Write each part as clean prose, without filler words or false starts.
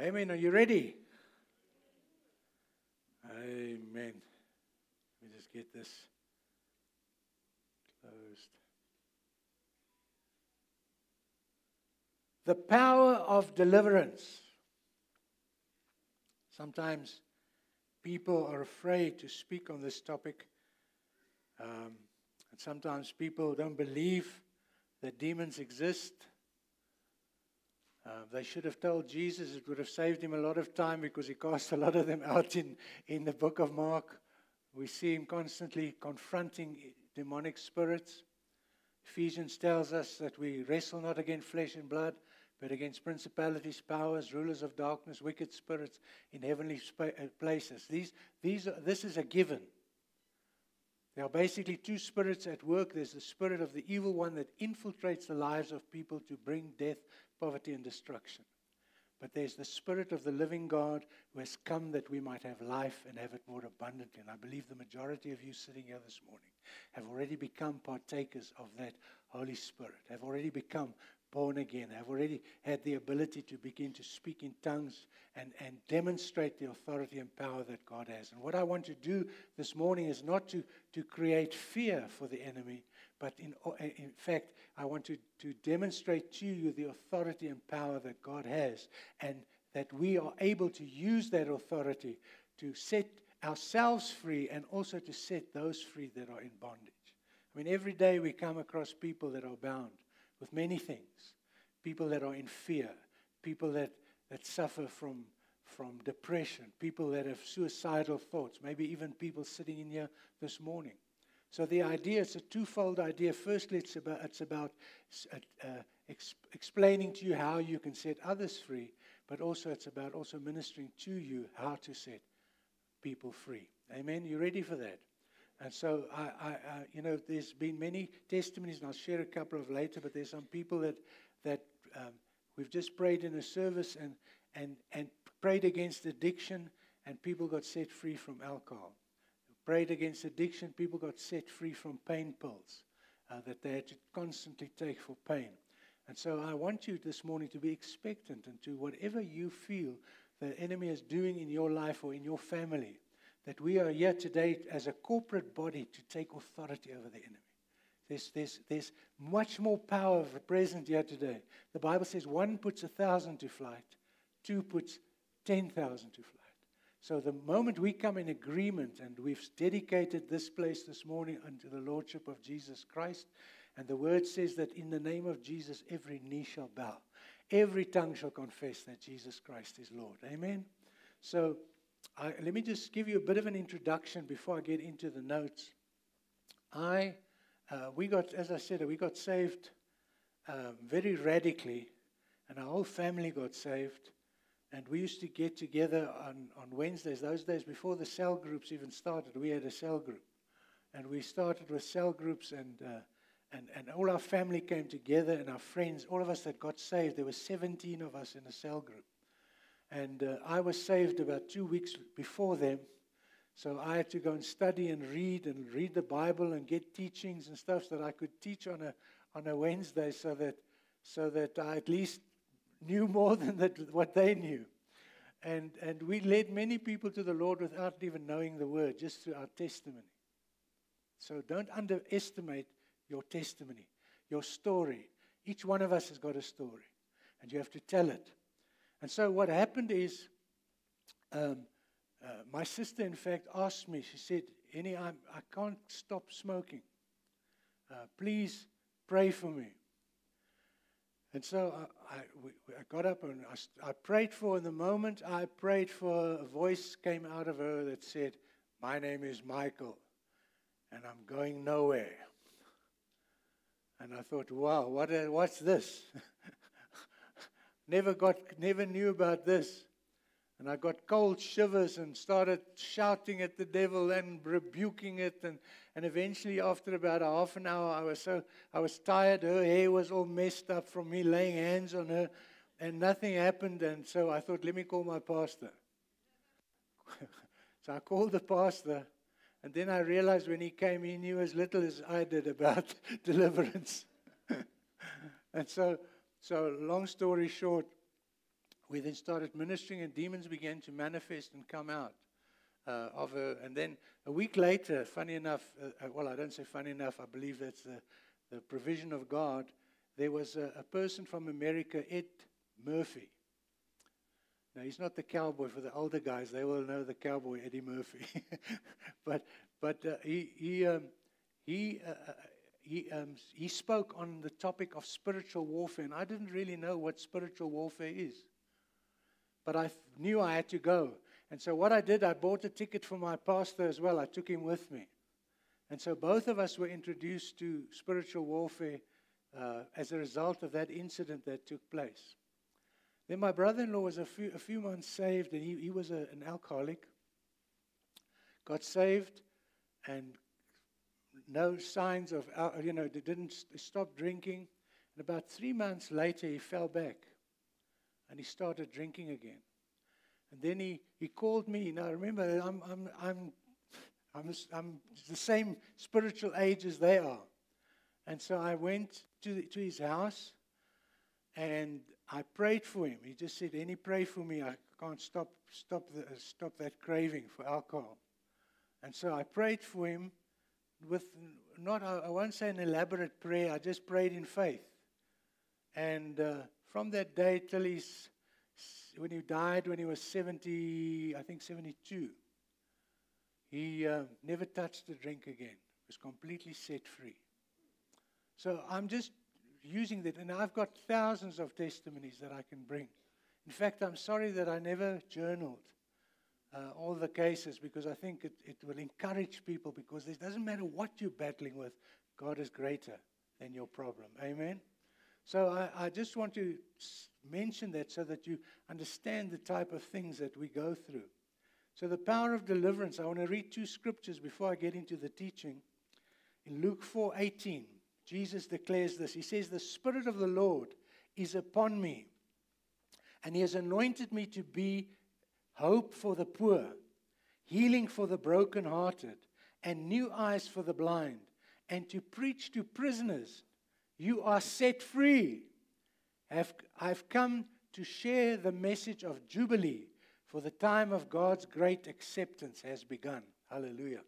Amen. Are you ready? Amen. Let me just get this closed. The power of deliverance. Sometimes people are afraid to speak on this topic. And sometimes people don't believe that demons exist. They should have told Jesus. It would have saved him a lot of time because he cast a lot of them out in the book of Mark. We see him constantly confronting demonic spirits. Ephesians tells us that we wrestle not against flesh and blood, but against principalities, powers, rulers of darkness, wicked spirits in heavenly places. This is a given. There are basically two spirits at work. There's the spirit of the evil one that infiltrates the lives of people to bring death, poverty, and destruction. But there's the Spirit of the living God who has come that we might have life and have it more abundantly. And I believe the majority of you sitting here this morning have already become partakers of that Holy Spirit, have already become born again, have already had the ability to begin to speak in tongues and demonstrate the authority and power that God has. And what I want to do this morning is not to create fear for the enemy, but in fact, I want to demonstrate to you the authority and power that God has, and that we are able to use that authority to set ourselves free and also to set those free that are in bondage. I mean, every day we come across people that are bound with many things, people that are in fear, people that suffer from depression, people that have suicidal thoughts, maybe even people sitting in here this morning. So the idea is a twofold idea. Firstly, it's about explaining to you how you can set others free, but also it's about also ministering to you how to set people free. Amen? You ready for that? And so, there's been many testimonies, and I'll share a couple of later, but there's some people that we've just prayed in a service and prayed against addiction, and people got set free from alcohol. Prayed against addiction, people got set free from pain pills that they had to constantly take for pain. And so I want you this morning to be expectant and to whatever you feel the enemy is doing in your life or in your family, that we are here today as a corporate body to take authority over the enemy. There's much more power present here today. The Bible says 1 puts 1,000 to flight, 2 puts 10,000 to flight. So the moment we come in agreement, and we've dedicated this place this morning unto the Lordship of Jesus Christ, and the word says that in the name of Jesus every knee shall bow, every tongue shall confess that Jesus Christ is Lord. Amen? So let me just give you a bit of an introduction before I get into the notes. We got saved very radically, and our whole family got saved. And we used to get together on Wednesdays. Those days before the cell groups even started, we had a cell group. And we started with cell groups, and all our family came together, and our friends, all of us that got saved. There were 17 of us in a cell group. And I was saved about 2 weeks before them. So I had to go and study and read the Bible and get teachings and stuff so that I could teach on a Wednesday so that I at least knew more than what they knew. And we led many people to the Lord without even knowing the word, just through our testimony. So don't underestimate your testimony, your story. Each one of us has got a story, and you have to tell it. And so what happened is, my sister, in fact, asked me, she said, Henny, I can't stop smoking. Please pray for me. And so I got up and I prayed for her. In the moment I prayed for her, a voice came out of her that said, my name is Michael, and I'm going nowhere. And I thought, wow, what's this? Never knew about this. And I got cold shivers and started shouting at the devil and rebuking it. And eventually, after about a half an hour, I was tired. Her hair was all messed up from me laying hands on her. And nothing happened. And so I thought, let me call my pastor. So I called the pastor. And then I realized when he came, he knew as little as I did about deliverance. And so long story short, We then started ministering, and demons began to manifest and come out of her. And then a week later, funny enough, well, I don't say funny enough, I believe that's the provision of God. There was a person from America, Ed Murphy. Now, he's not the cowboy. For the older guys, they will know the cowboy, Eddie Murphy. but he spoke on the topic of spiritual warfare, and I didn't really know what spiritual warfare is. But I knew I had to go. And so what I did, I bought a ticket for my pastor as well. I took him with me. And so both of us were introduced to spiritual warfare as a result of that incident that took place. Then my brother-in-law was a few months saved, and he was an alcoholic. Got saved, and no signs of, they didn't stop drinking. And about 3 months later, he fell back, and he started drinking again. And then he called me. Now remember, I'm the same spiritual age as they are, and so I went to his house, and I prayed for him. He just said, "Any pray for me. I can't stop that craving for alcohol." And so I prayed for him with I won't say an elaborate prayer. I just prayed in faith. And from that day till when he died, when he was 70, I think 72, he never touched a drink again. Was completely set free. So I'm just using that, and I've got thousands of testimonies that I can bring. In fact, I'm sorry that I never journaled all the cases, because I think it will encourage people, because it doesn't matter what you're battling with, God is greater than your problem. Amen? So I just want to mention that so that you understand the type of things that we go through. So the power of deliverance, I want to read 2 scriptures before I get into the teaching. In Luke 4:18, Jesus declares this. He says, "The Spirit of the Lord is upon me, and He has anointed me to be hope for the poor, healing for the brokenhearted, and new eyes for the blind, and to preach to prisoners, you are set free. I've come to share the message of Jubilee, for the time of God's great acceptance has begun." Hallelujah.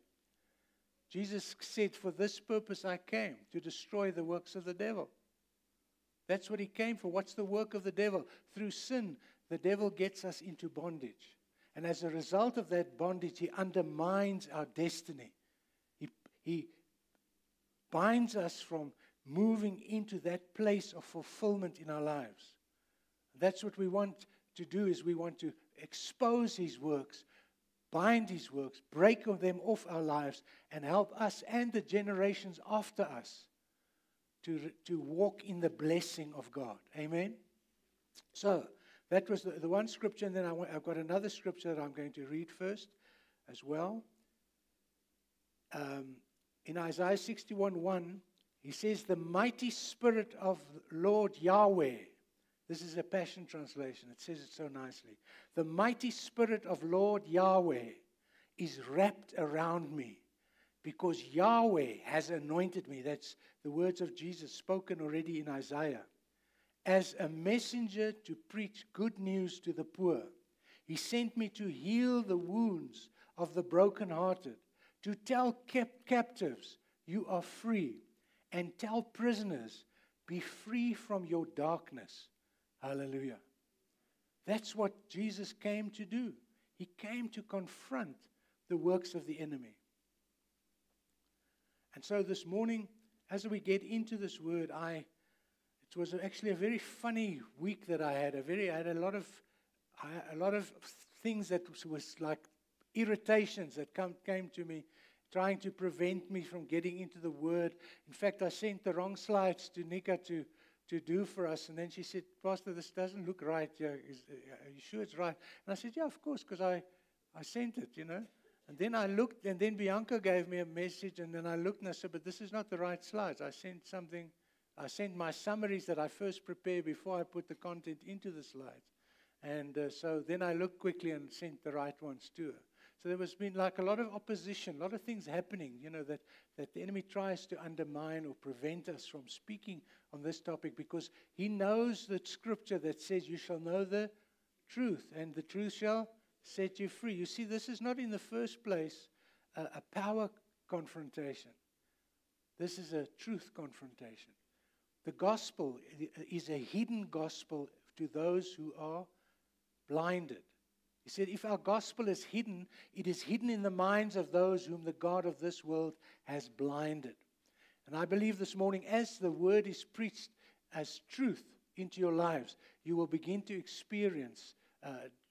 Jesus said, "For this purpose I came, to destroy the works of the devil." That's what He came for. What's the work of the devil? Through sin, the devil gets us into bondage. And as a result of that bondage, he undermines our destiny. He binds us from moving into that place of fulfillment in our lives. That's what we want to do, is we want to expose his works, bind his works, break them off our lives, and help us and the generations after us to walk in the blessing of God. Amen? So, that was the one scripture, and then I've got another scripture that I'm going to read first as well. In Isaiah 61:1, he says, "The mighty Spirit of Lord Yahweh," this is a Passion Translation, it says it so nicely, "The mighty Spirit of Lord Yahweh is wrapped around me, because Yahweh has anointed me." That's the words of Jesus spoken already in Isaiah. "As a messenger to preach good news to the poor. He sent me to heal the wounds of the brokenhearted, to tell captives, you are free, and tell prisoners, be free from your darkness." Hallelujah. That's what Jesus came to do. He came to confront the works of the enemy. And so this morning, as we get into this word, it was actually a very funny week that I had. I had a lot of things that was like irritations that came to me, trying to prevent me from getting into the word. In fact, I sent the wrong slides to Nika to do for us, and then she said, "Pastor, this doesn't look right. Yeah, are you sure it's right?" And I said, "Yeah, of course, because I sent it, And then I looked, and then Bianca gave me a message, and then I looked and I said, "But this is not the right slides. I sent my summaries that I first prepare before I put the content into the slides." And so then I looked quickly and sent the right ones to her. So there has been like a lot of opposition, a lot of things happening, that the enemy tries to undermine or prevent us from speaking on this topic, because he knows the scripture that says, "You shall know the truth, and the truth shall set you free. You see, this is not in the first place a power confrontation. This is a truth confrontation. The gospel is a hidden gospel to those who are blinded. He said, if our gospel is hidden, it is hidden in the minds of those whom the God of this world has blinded. And I believe this morning, as the word is preached as truth into your lives, you will begin to experience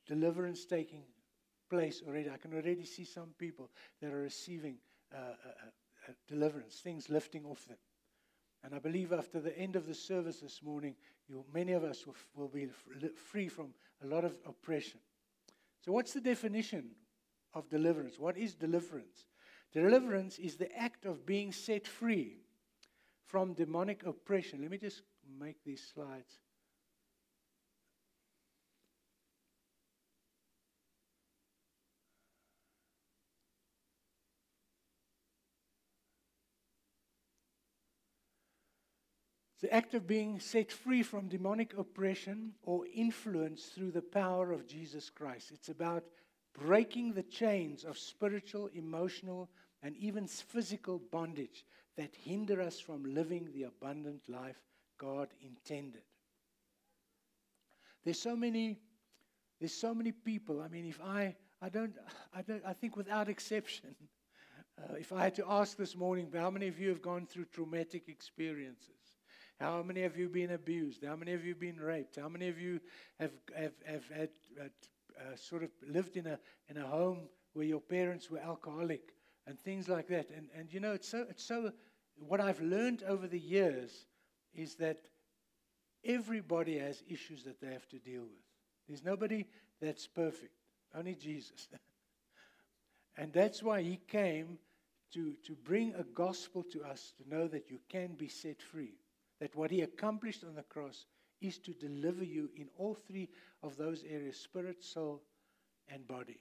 deliverance taking place already. I can already see some people that are receiving deliverance, things lifting off them. And I believe after the end of the service this morning, many of us will be free from a lot of oppression. So what's the definition of deliverance? What is deliverance? Deliverance is the act of being set free from demonic oppression. Let me just make these slides. The act of being set free from demonic oppression or influence through the power of Jesus Christ. It's about breaking the chains of spiritual, emotional, and even physical bondage that hinder us from living the abundant life God intended. There's so many people. I mean, I think without exception, if I had to ask this morning, how many of you have gone through traumatic experiences? How many of you have been abused? How many of you have been raped? How many of you have had sort of lived in a home where your parents were alcoholic and things like that? And you know, it's so. What I've learned over the years is that everybody has issues that they have to deal with. There's nobody that's perfect. Only Jesus. And that's why He came to bring a gospel to us, to know that you can be set free. That what He accomplished on the cross is to deliver you in all three of those areas, spirit, soul, and body.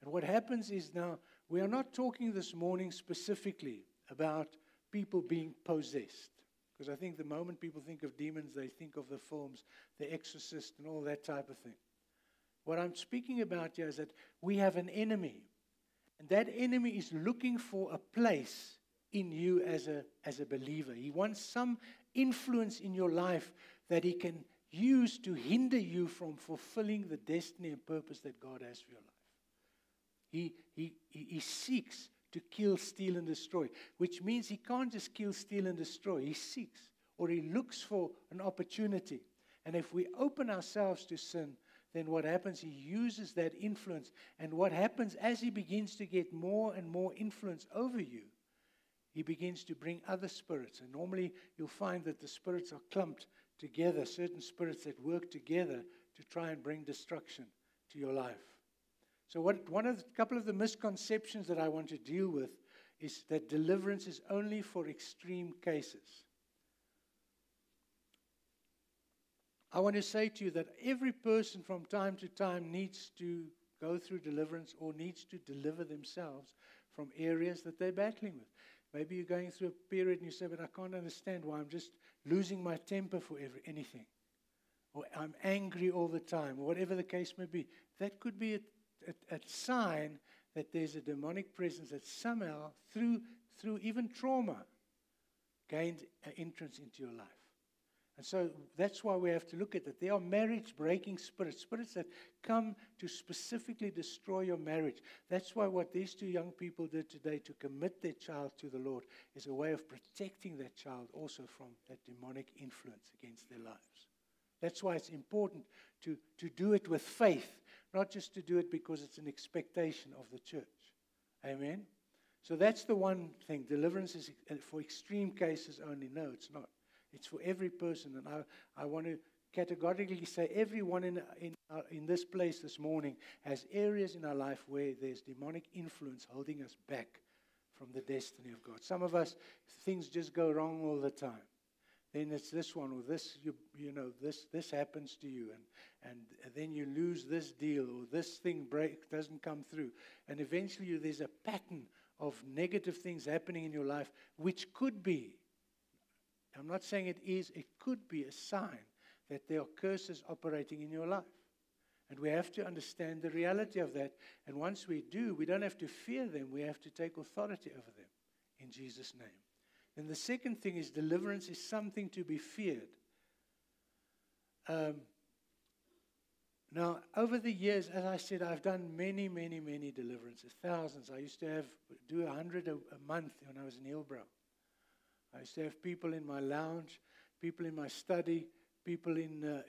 And what happens is now, we are not talking this morning specifically about people being possessed. Because I think the moment people think of demons, they think of the films, The Exorcist and all that type of thing. What I'm speaking about here is that we have an enemy. And that enemy is looking for a place in you as a believer. He wants some influence in your life that he can use to hinder you from fulfilling the destiny and purpose that God has for your life. He seeks to kill, steal, and destroy, which means he can't just kill, steal, and destroy. He seeks, or he looks for an opportunity. And if we open ourselves to sin, then what happens, he uses that influence. And what happens as he begins to get more and more influence over you, he begins to bring other spirits. And normally you'll find that the spirits are clumped together, certain spirits that work together to try and bring destruction to your life. So a couple of the misconceptions that I want to deal with is that deliverance is only for extreme cases. I want to say to you that every person from time to time needs to go through deliverance or needs to deliver themselves from areas that they're battling with. Maybe you're going through a period and you say, but I can't understand why I'm just losing my temper for anything. Or I'm angry all the time, or whatever the case may be. That could be a sign that there's a demonic presence that somehow, through even trauma, gained an entrance into your life. And so that's why we have to look at it. There are marriage-breaking spirits, spirits that come to specifically destroy your marriage. That's why what these two young people did today to commit their child to the Lord is a way of protecting that child also from that demonic influence against their lives. That's why it's important to do it with faith, not just to do it because it's an expectation of the church. Amen? So that's the one thing. Deliverance is for extreme cases only. No, it's not. It's for every person. And I want to categorically say everyone in this place this morning has areas in our life where there's demonic influence holding us back from the destiny of God. Some of us, things just go wrong all the time. Then it's this one or this, this happens to you. And then you lose this deal or this thing doesn't come through. And eventually there's a pattern of negative things happening in your life, which could be, I'm not saying it is, it could be a sign that there are curses operating in your life. And we have to understand the reality of that. And once we do, we don't have to fear them. We have to take authority over them in Jesus' name. And the second thing is deliverance is something to be feared. Now, over the years, as I said, I've done many, many, many deliverances, thousands. I used to do 100 a month when I was in Hillbrow. I used to have people in my lounge, people in my study, people in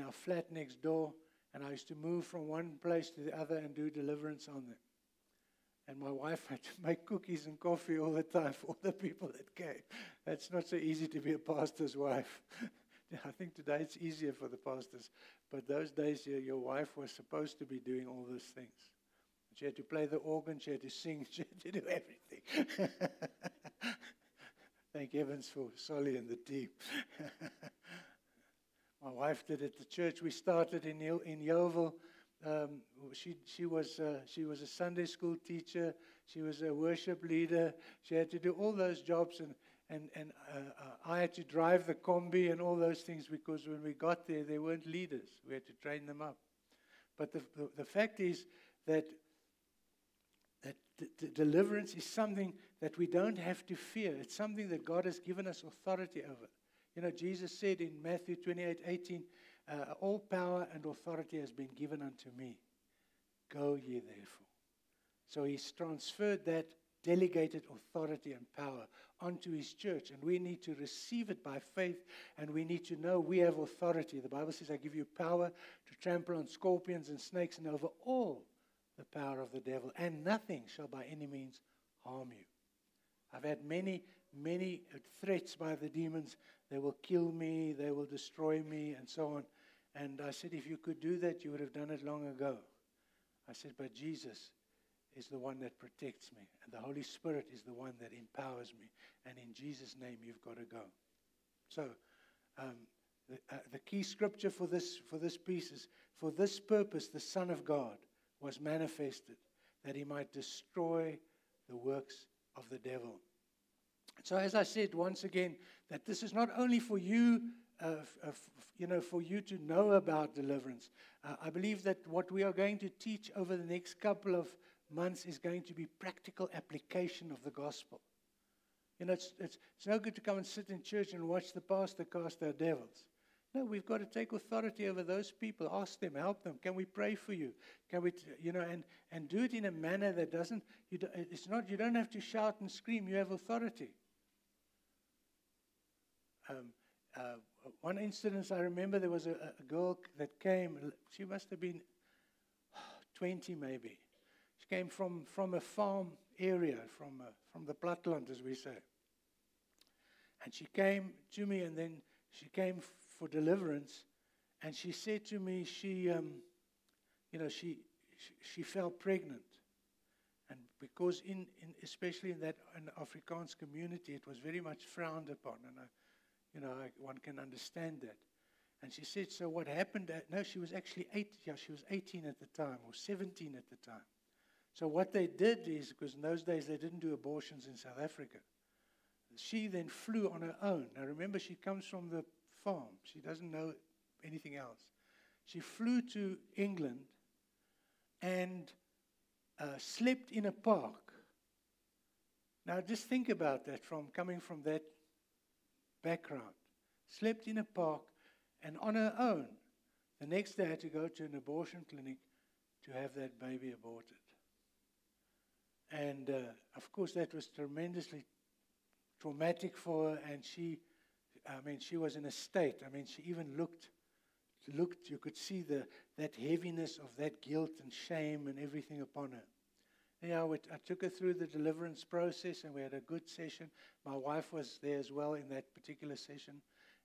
our flat next door, and I used to move from one place to the other and do deliverance on them. And my wife had to make cookies and coffee all the time for all the people that came. It's not so easy to be a pastor's wife. I think today it's easier for the pastors. But those days, your wife was supposed to be doing all those things. She had to play the organ, she had to sing, she had to do everything. Thank heavens for Solly and the team. My wife did it. The church we started in Yeovil, she was a Sunday school teacher. She was a worship leader. She had to do all those jobs, and I had to drive the combi and all those things because when we got there, they weren't leaders. We had to train them up. But the fact is that deliverance is something that we don't have to fear. It's something that God has given us authority over. You know, Jesus said in Matthew 28:18, all power and authority has been given unto me. Go ye therefore. So he's transferred that delegated authority and power onto his church, and we need to receive it by faith, and we need to know we have authority. The Bible says, I give you power to trample on scorpions and snakes and over all the power of the devil, and nothing shall by any means harm you. I've had many threats by the demons. They will kill me, they will destroy me, and so on. And I said, if you could do that, you would have done it long ago. I said, but Jesus is the one that protects me, and the Holy Spirit is the one that empowers me. And in Jesus' name, you've got to go. So, the key scripture for this piece is, for this purpose, the Son of God was manifested, that he might destroy the works of the devil. So as I said once again, that this is not only for you, for you to know about deliverance. I believe that what we are going to teach over the next couple of months is going to be practical application of the gospel. You know, it's no good to come and sit in church and watch the pastor cast out devils. No, we've got to take authority over those people. Ask them, help them. Can we pray for you? Can we, and do it in a manner that doesn't. You don't have to shout and scream. You have authority. One incident I remember, there was a girl that came. She must have been 20 maybe. She came from a farm area, from the Platteland, as we say. And she came to me, and then she came for deliverance, and she said to me, she fell pregnant, and because especially in that Afrikaans community, it was very much frowned upon, and one can understand that. And she said, so what happened? She was actually 18 at the time, or 17 at the time. So what they did is, because in those days they didn't do abortions in South Africa, she then flew on her own. Now remember, she comes from the farm. She doesn't know anything else. She flew to England and slept in a park. Now just think about that, coming from that background. Slept in a park, and on her own, the next day had to go to an abortion clinic to have that baby aborted. And of course that was tremendously traumatic for her, and she was in a state. She even looked, you could see that heaviness of that guilt and shame and everything upon her. I took her through the deliverance process, and we had a good session. My wife was there as well in that particular session,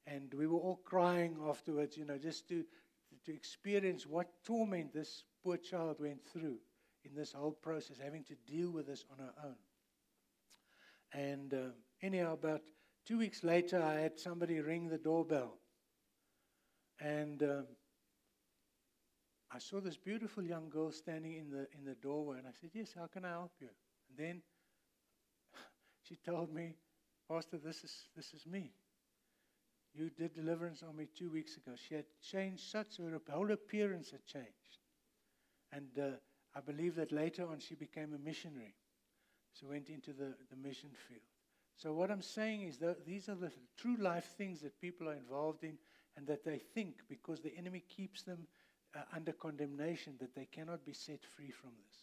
and we were all crying afterwards, just to experience what torment this poor child went through in this whole process, having to deal with this on her own. And anyhow, about 2 weeks later, I had somebody ring the doorbell. And I saw this beautiful young girl standing in the doorway. And I said, yes, how can I help you? And then she told me, Pastor, this is me. You did deliverance on me 2 weeks ago. She had changed such, her whole appearance had changed. And I believe that later on she became a missionary. So went into the mission field. So what I'm saying is that these are the true life things that people are involved in, and that they think because the enemy keeps them under condemnation that they cannot be set free from this.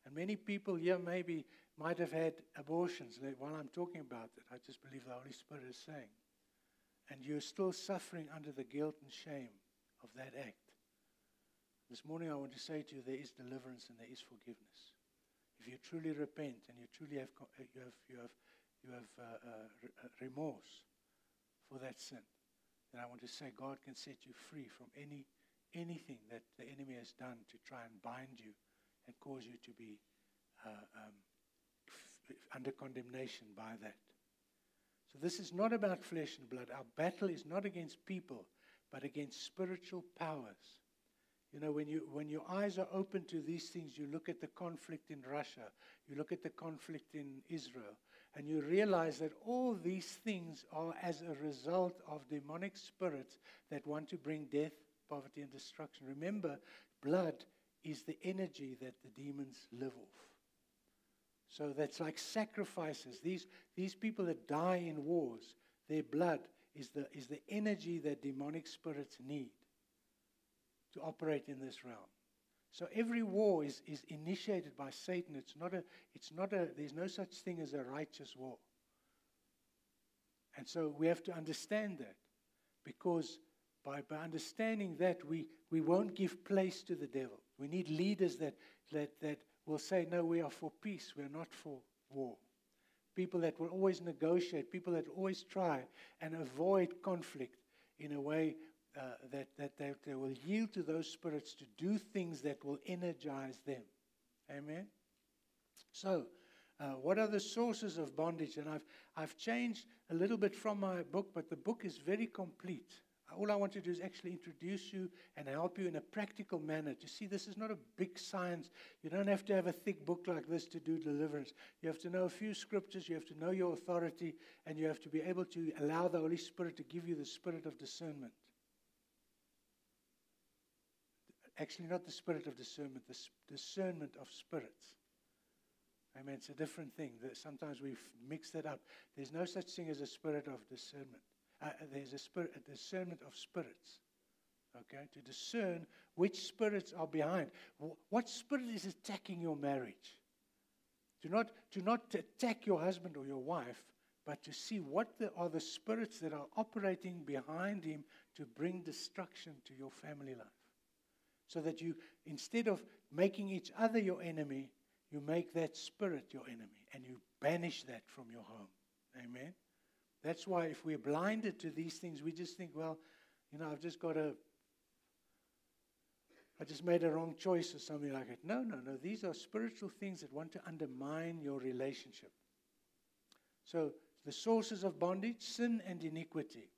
And many people here maybe might have had abortions. While I'm talking about it, I just believe the Holy Spirit is saying. And you're still suffering under the guilt and shame of that act. This morning I want to say to you, there is deliverance and there is forgiveness. If you truly repent and you truly have remorse for that sin, then I want to say God can set you free from anything that the enemy has done to try and bind you and cause you to be under condemnation by that. So this is not about flesh and blood. Our battle is not against people, but against spiritual powers. You know, when your eyes are open to these things, you look at the conflict in Russia, you look at the conflict in Israel, and you realize that all these things are as a result of demonic spirits that want to bring death, poverty, and destruction. Remember, blood is the energy that the demons live off. So that's like sacrifices. These people that die in wars, their blood is the energy that demonic spirits need to operate in this realm. So every war is initiated by Satan. There's no such thing as a righteous war. And so we have to understand that, because by understanding that, we won't give place to the devil. We need leaders that will say, no, we are for peace, we're not for war. People that will always negotiate, people that always try and avoid conflict in a way that they will yield to those spirits to do things that will energize them. Amen? So, what are the sources of bondage? And I've changed a little bit from my book, but the book is very complete. All I want to do is actually introduce you and help you in a practical manner. To see, this is not a big science. You don't have to have a thick book like this to do deliverance. You have to know a few scriptures. You have to know your authority. And you have to be able to allow the Holy Spirit to give you the spirit of discernment. Actually, not the spirit of discernment, the discernment of spirits. Amen. It's a different thing. Sometimes we mix that up. There's no such thing as a spirit of discernment. There's a discernment of spirits. Okay? To discern which spirits are behind. What spirit is attacking your marriage? Do not attack your husband or your wife, but to see what are the spirits that are operating behind him to bring destruction to your family life. So that you, instead of making each other your enemy, you make that spirit your enemy and you banish that from your home. Amen? That's why if we're blinded to these things, we just think, well, I just made a wrong choice or something like that. No. These are spiritual things that want to undermine your relationship. So the sources of bondage, sin and iniquity.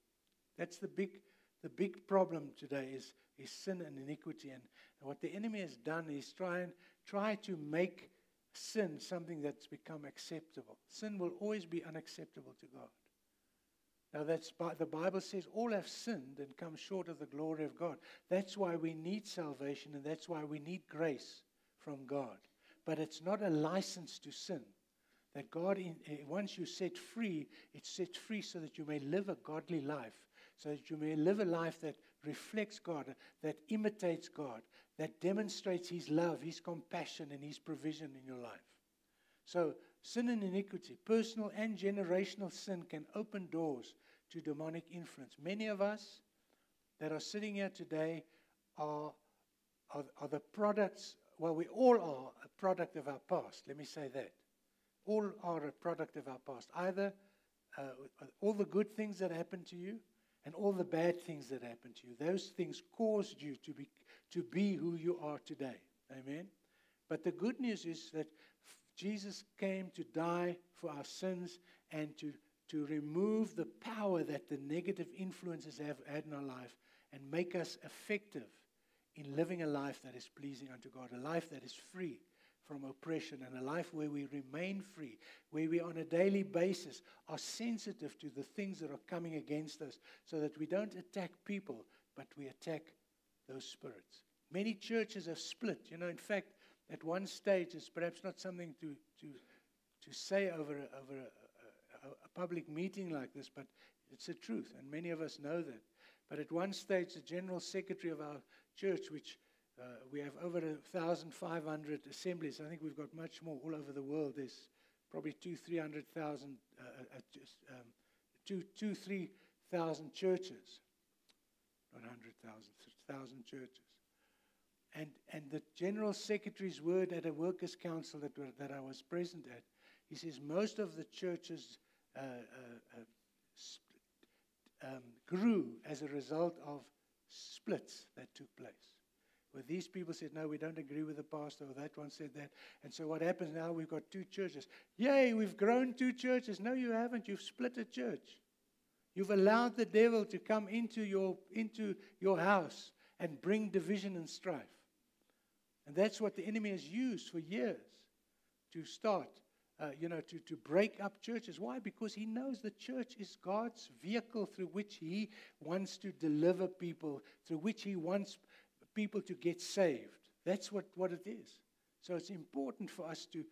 That's the big problem today is sin and iniquity. And what the enemy has done is try to make sin something that's become acceptable. Sin will always be unacceptable to God. Now the Bible says all have sinned and come short of the glory of God. That's why we need salvation, and that's why we need grace from God. But it's not a license to sin. That God, once you're set free, it's set free so that you may live a godly life, so that you may live a life that reflects God, that imitates God, that demonstrates His love, His compassion, and His provision in your life. So sin and iniquity, personal and generational sin, can open doors to demonic influence. Many of us that are sitting here today are the products, well, we all are a product of our past. Let me say that. All are a product of our past. Either all the good things that happened to you and all the bad things that happened to you. Those things caused you to be who you are today. Amen? But the good news is that Jesus came to die for our sins and to remove the power that the negative influences have had in our life and make us effective in living a life that is pleasing unto God, a life that is free from oppression, and a life where we remain free, where we on a daily basis are sensitive to the things that are coming against us, so that we don't attack people, but we attack those spirits. Many churches have split. In fact, at one stage, it's perhaps not something to say over a public meeting like this, but it's the truth, and many of us know that. But at one stage, the general secretary of our church, which we have over 1,500 assemblies. I think we've got much more all over the world. There's probably 3,000 churches. Not 100,000, 1,000 churches. And the General Secretary's word at a workers' council that I was present at, he says most of the churches grew as a result of splits that took place. Where these people said, no, we don't agree with the pastor, or that one said that. And so what happens now, we've got two churches. Yay, we've grown two churches. No, you haven't. You've split a church. You've allowed the devil to come into your house and bring division and strife. And that's what the enemy has used for years to start, to break up churches. Why? Because he knows the church is God's vehicle through which he wants to deliver people, through which he wants people to get saved. That's what it is. So it's important for us to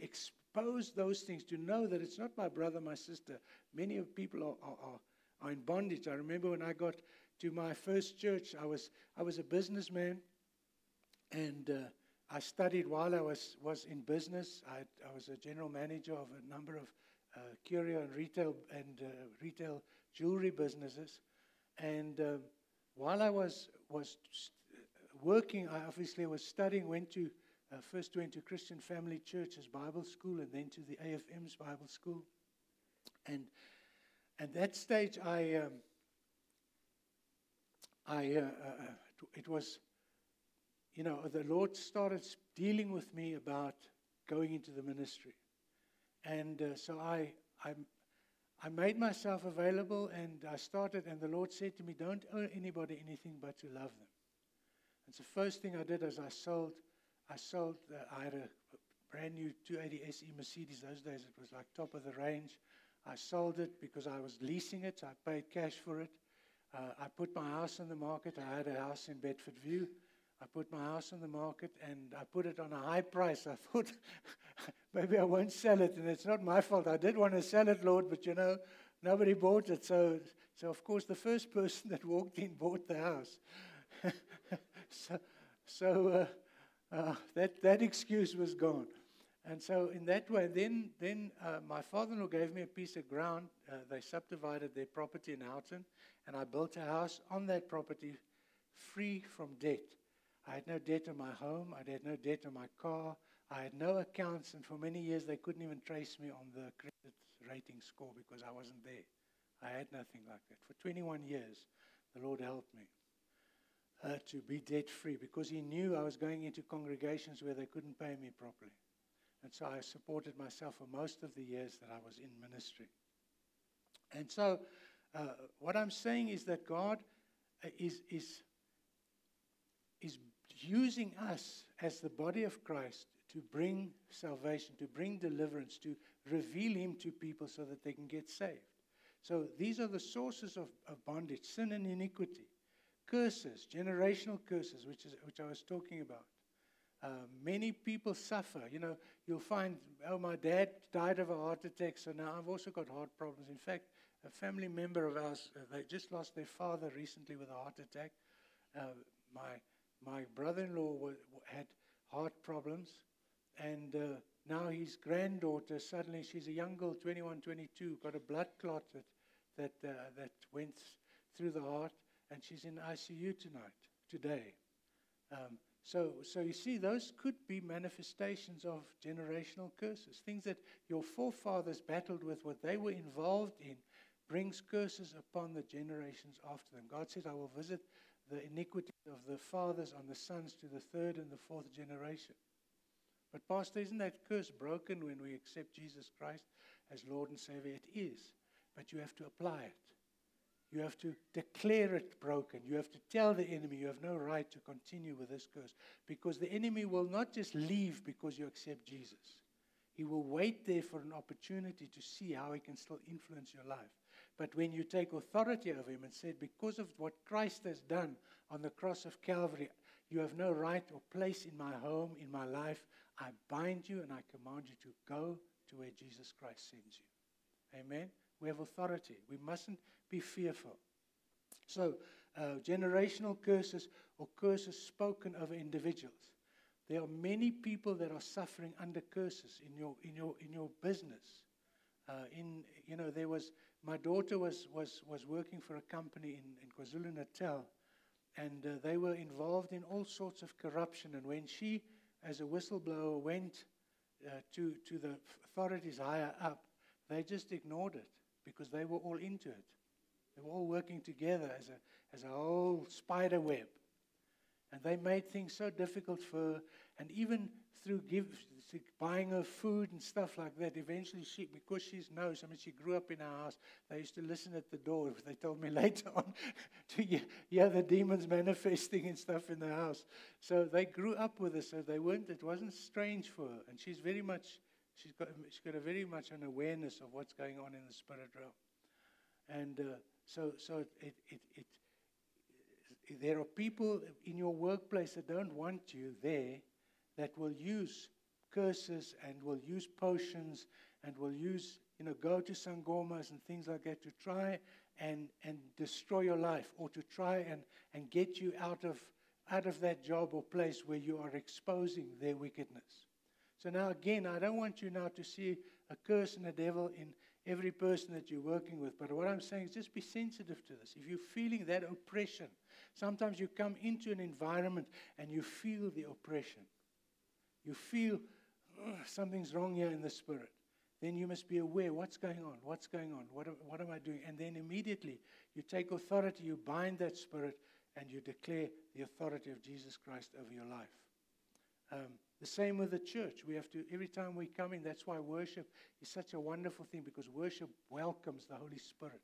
expose those things, to know that it's not my brother, my sister. Many of people are in bondage. I remember when I got to my first church, I was a businessman, and I studied while I was in business. I was a general manager of a number of curio and retail jewelry businesses, and while I was working, I obviously was studying, first went to Christian Family Church's Bible School, and then to the AFM's Bible School. And at that stage, it was, the Lord started dealing with me about going into the ministry. And so I made myself available, and I started, and the Lord said to me, don't owe anybody anything but to love them. And so the first thing I did is I had a brand new 280 SE Mercedes. Those days it was like top of the range. I sold it because I was leasing it. So I paid cash for it. I put my house on the market. I had a house in Bedford View. I put my house on the market, and I put it on a high price. I thought, maybe I won't sell it, and it's not my fault. I did want to sell it, Lord, but nobody bought it. So of course, the first person that walked in bought the house. so that excuse was gone. And so in that way, then my father-in-law gave me a piece of ground. They subdivided their property in Houghton, and I built a house on that property free from debt. I had no debt on my home. I had no debt on my car. I had no accounts, and for many years they couldn't even trace me on the credit rating score because I wasn't there. I had nothing like that. For 21 years, the Lord helped me to be debt-free because He knew I was going into congregations where they couldn't pay me properly. And so I supported myself for most of the years that I was in ministry. And so what I'm saying is that God is using us as the body of Christ to bring salvation, to bring deliverance, to reveal Him to people so that they can get saved. So these are the sources of bondage: sin and iniquity, curses, generational curses, which I was talking about. Many people suffer. You'll find, my dad died of a heart attack, so now I've also got heart problems. In fact, a family member of ours, they just lost their father recently with a heart attack. My brother-in-law had heart problems, and now his granddaughter, suddenly, she's a young girl, 21, 22, got a blood clot that went through the heart, and she's in ICU today. So you see, those could be manifestations of generational curses, things that your forefathers battled with, what they were involved in, brings curses upon the generations after them. God says, I will visit the iniquity of the fathers on the sons to the third and the fourth generation. But Pastor, isn't that curse broken when we accept Jesus Christ as Lord and Savior? It is, but you have to apply it. You have to declare it broken. You have to tell the enemy you have no right to continue with this curse. Because the enemy will not just leave because you accept Jesus. He will wait there for an opportunity to see how he can still influence your life. But when you take authority over him and say, because of what Christ has done on the cross of Calvary, you have no right or place in my home, in my life. I bind you and I command you to go to where Jesus Christ sends you. Amen? We have authority. We mustn't be fearful. So, generational curses or curses spoken over individuals. There are many people that are suffering under curses in your business. My daughter was working for a company in KwaZulu-Natal, and they were involved in all sorts of corruption. And when she, as a whistleblower, went to the authorities higher up, they just ignored it because they were all into it. They were all working together as a whole spider web. And they made things so difficult for her. And even through buying her food and stuff like that, eventually because she knows, she grew up in our house, they used to listen at the door. They told me later on to hear the demons manifesting and stuff in the house. So they grew up with us, so it wasn't strange for her. And she's got a very much an awareness of what's going on in the spirit realm. And there are people in your workplace that don't want you there, that will use curses and will use potions and will use, go to sangomas and things like that to try and destroy your life, or to try and get you out of that job or place where you are exposing their wickedness. So now again, I don't want you now to see a curse and a devil in every person that you're working with. But what I'm saying is just be sensitive to this. If you're feeling that oppression, sometimes you come into an environment and you feel the oppression. You feel something's wrong here in the spirit. Then you must be aware, what's going on? What's going on? What am I doing? And then immediately you take authority, you bind that spirit, and you declare the authority of Jesus Christ over your life. The same with the church. We have to, every time we come in, that's why worship is such a wonderful thing, because worship welcomes the Holy Spirit.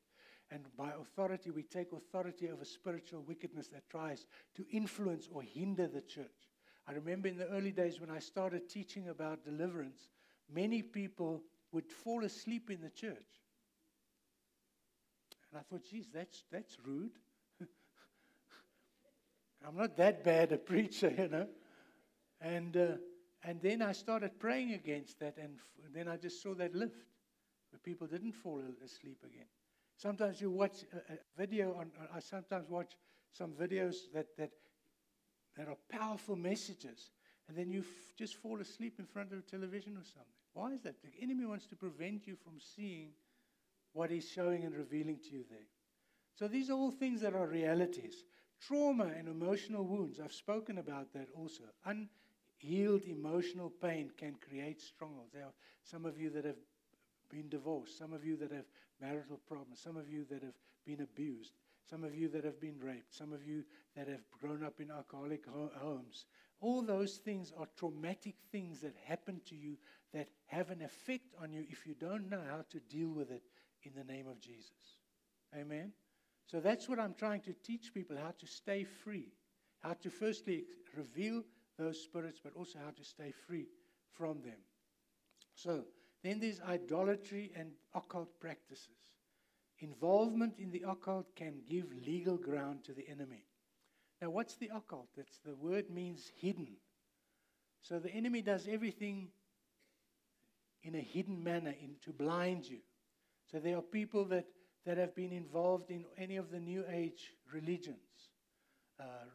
And by authority, we take authority over spiritual wickedness that tries to influence or hinder the church. I remember in the early days when I started teaching about deliverance, many people would fall asleep in the church. And I thought, geez, that's rude. I'm not that bad a preacher, And then I started praying against that, and then I just saw that lift, where people didn't fall asleep again. Sometimes you watch a video I sometimes watch some videos that are powerful messages, and then you just fall asleep in front of a television or something. Why is that? The enemy wants to prevent you from seeing what he's showing and revealing to you there. So these are all things that are realities. Trauma and emotional wounds, I've spoken about that also. Unhealed emotional pain can create strongholds. There are some of you that have been divorced, some of you that have marital problems, some of you that have been abused, some of you that have been raped, some of you that have grown up in alcoholic homes. All those things are traumatic things that happen to you that have an effect on you if you don't know how to deal with it in the name of Jesus. Amen? So that's what I'm trying to teach people, how to stay free. How to firstly reveal those spirits, but also how to stay free from them. So, then there's idolatry and occult practices. Involvement in the occult can give legal ground to the enemy. Now, what's the occult? The word means hidden. So the enemy does everything in a hidden manner to blind you. So there are people that have been involved in any of the New Age religions.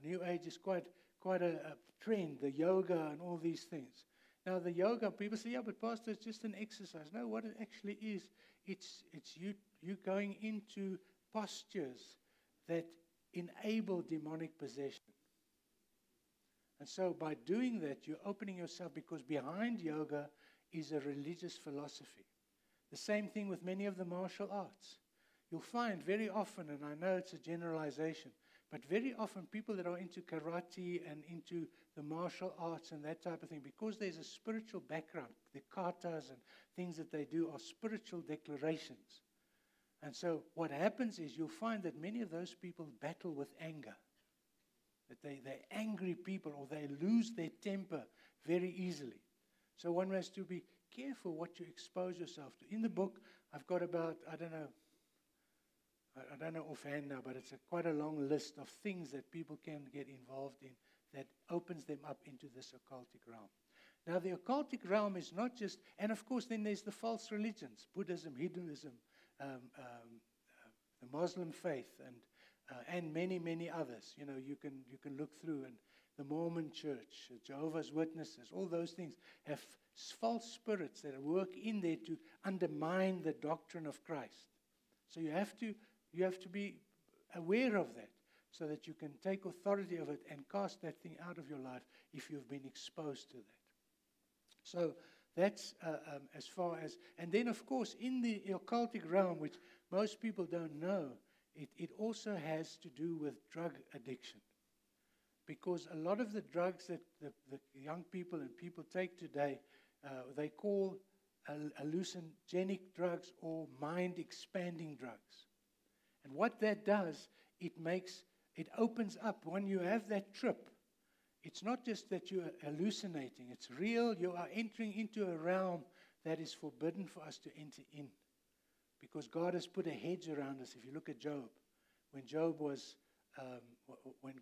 New Age is quite a trend, the yoga and all these things. Now the yoga, people say, yeah, but Pastor, it's just an exercise. No, what it actually is, it's you going into postures that enable demonic possession. And so by doing that, you're opening yourself, because behind yoga is a religious philosophy. The same thing with many of the martial arts. You'll find very often, and I know it's a generalization, but very often people that are into karate and into the martial arts and that type of thing, because there's a spiritual background, the katas and things that they do are spiritual declarations. And so what happens is you'll find that many of those people battle with anger. That they're angry people, or they lose their temper very easily. So one has to be careful what you expose yourself to. In the book, I've got about, I don't know offhand now, but it's quite a long list of things that people can get involved in that opens them up into this occultic realm. Now, the occultic realm is not just, and of course, then there's the false religions, Buddhism, Hinduism, the Muslim faith, and many, many others. You know, you can look through, and the Mormon Church, Jehovah's Witnesses, all those things have false spirits that work in there to undermine the doctrine of Christ. So you have to be aware of that, so that you can take authority of it and cast that thing out of your life if you've been exposed to that. So that's as far as, and then of course in the occultic realm, which most people don't know, it also has to do with drug addiction. Because a lot of the drugs that the young people and people take today, they call hallucinogenic drugs or mind-expanding drugs. And what that does, it opens up, when you have that trip, it's not just that you're hallucinating, it's real. You are entering into a realm that is forbidden for us to enter in. Because God has put a hedge around us. If you look at Job, when Job was, when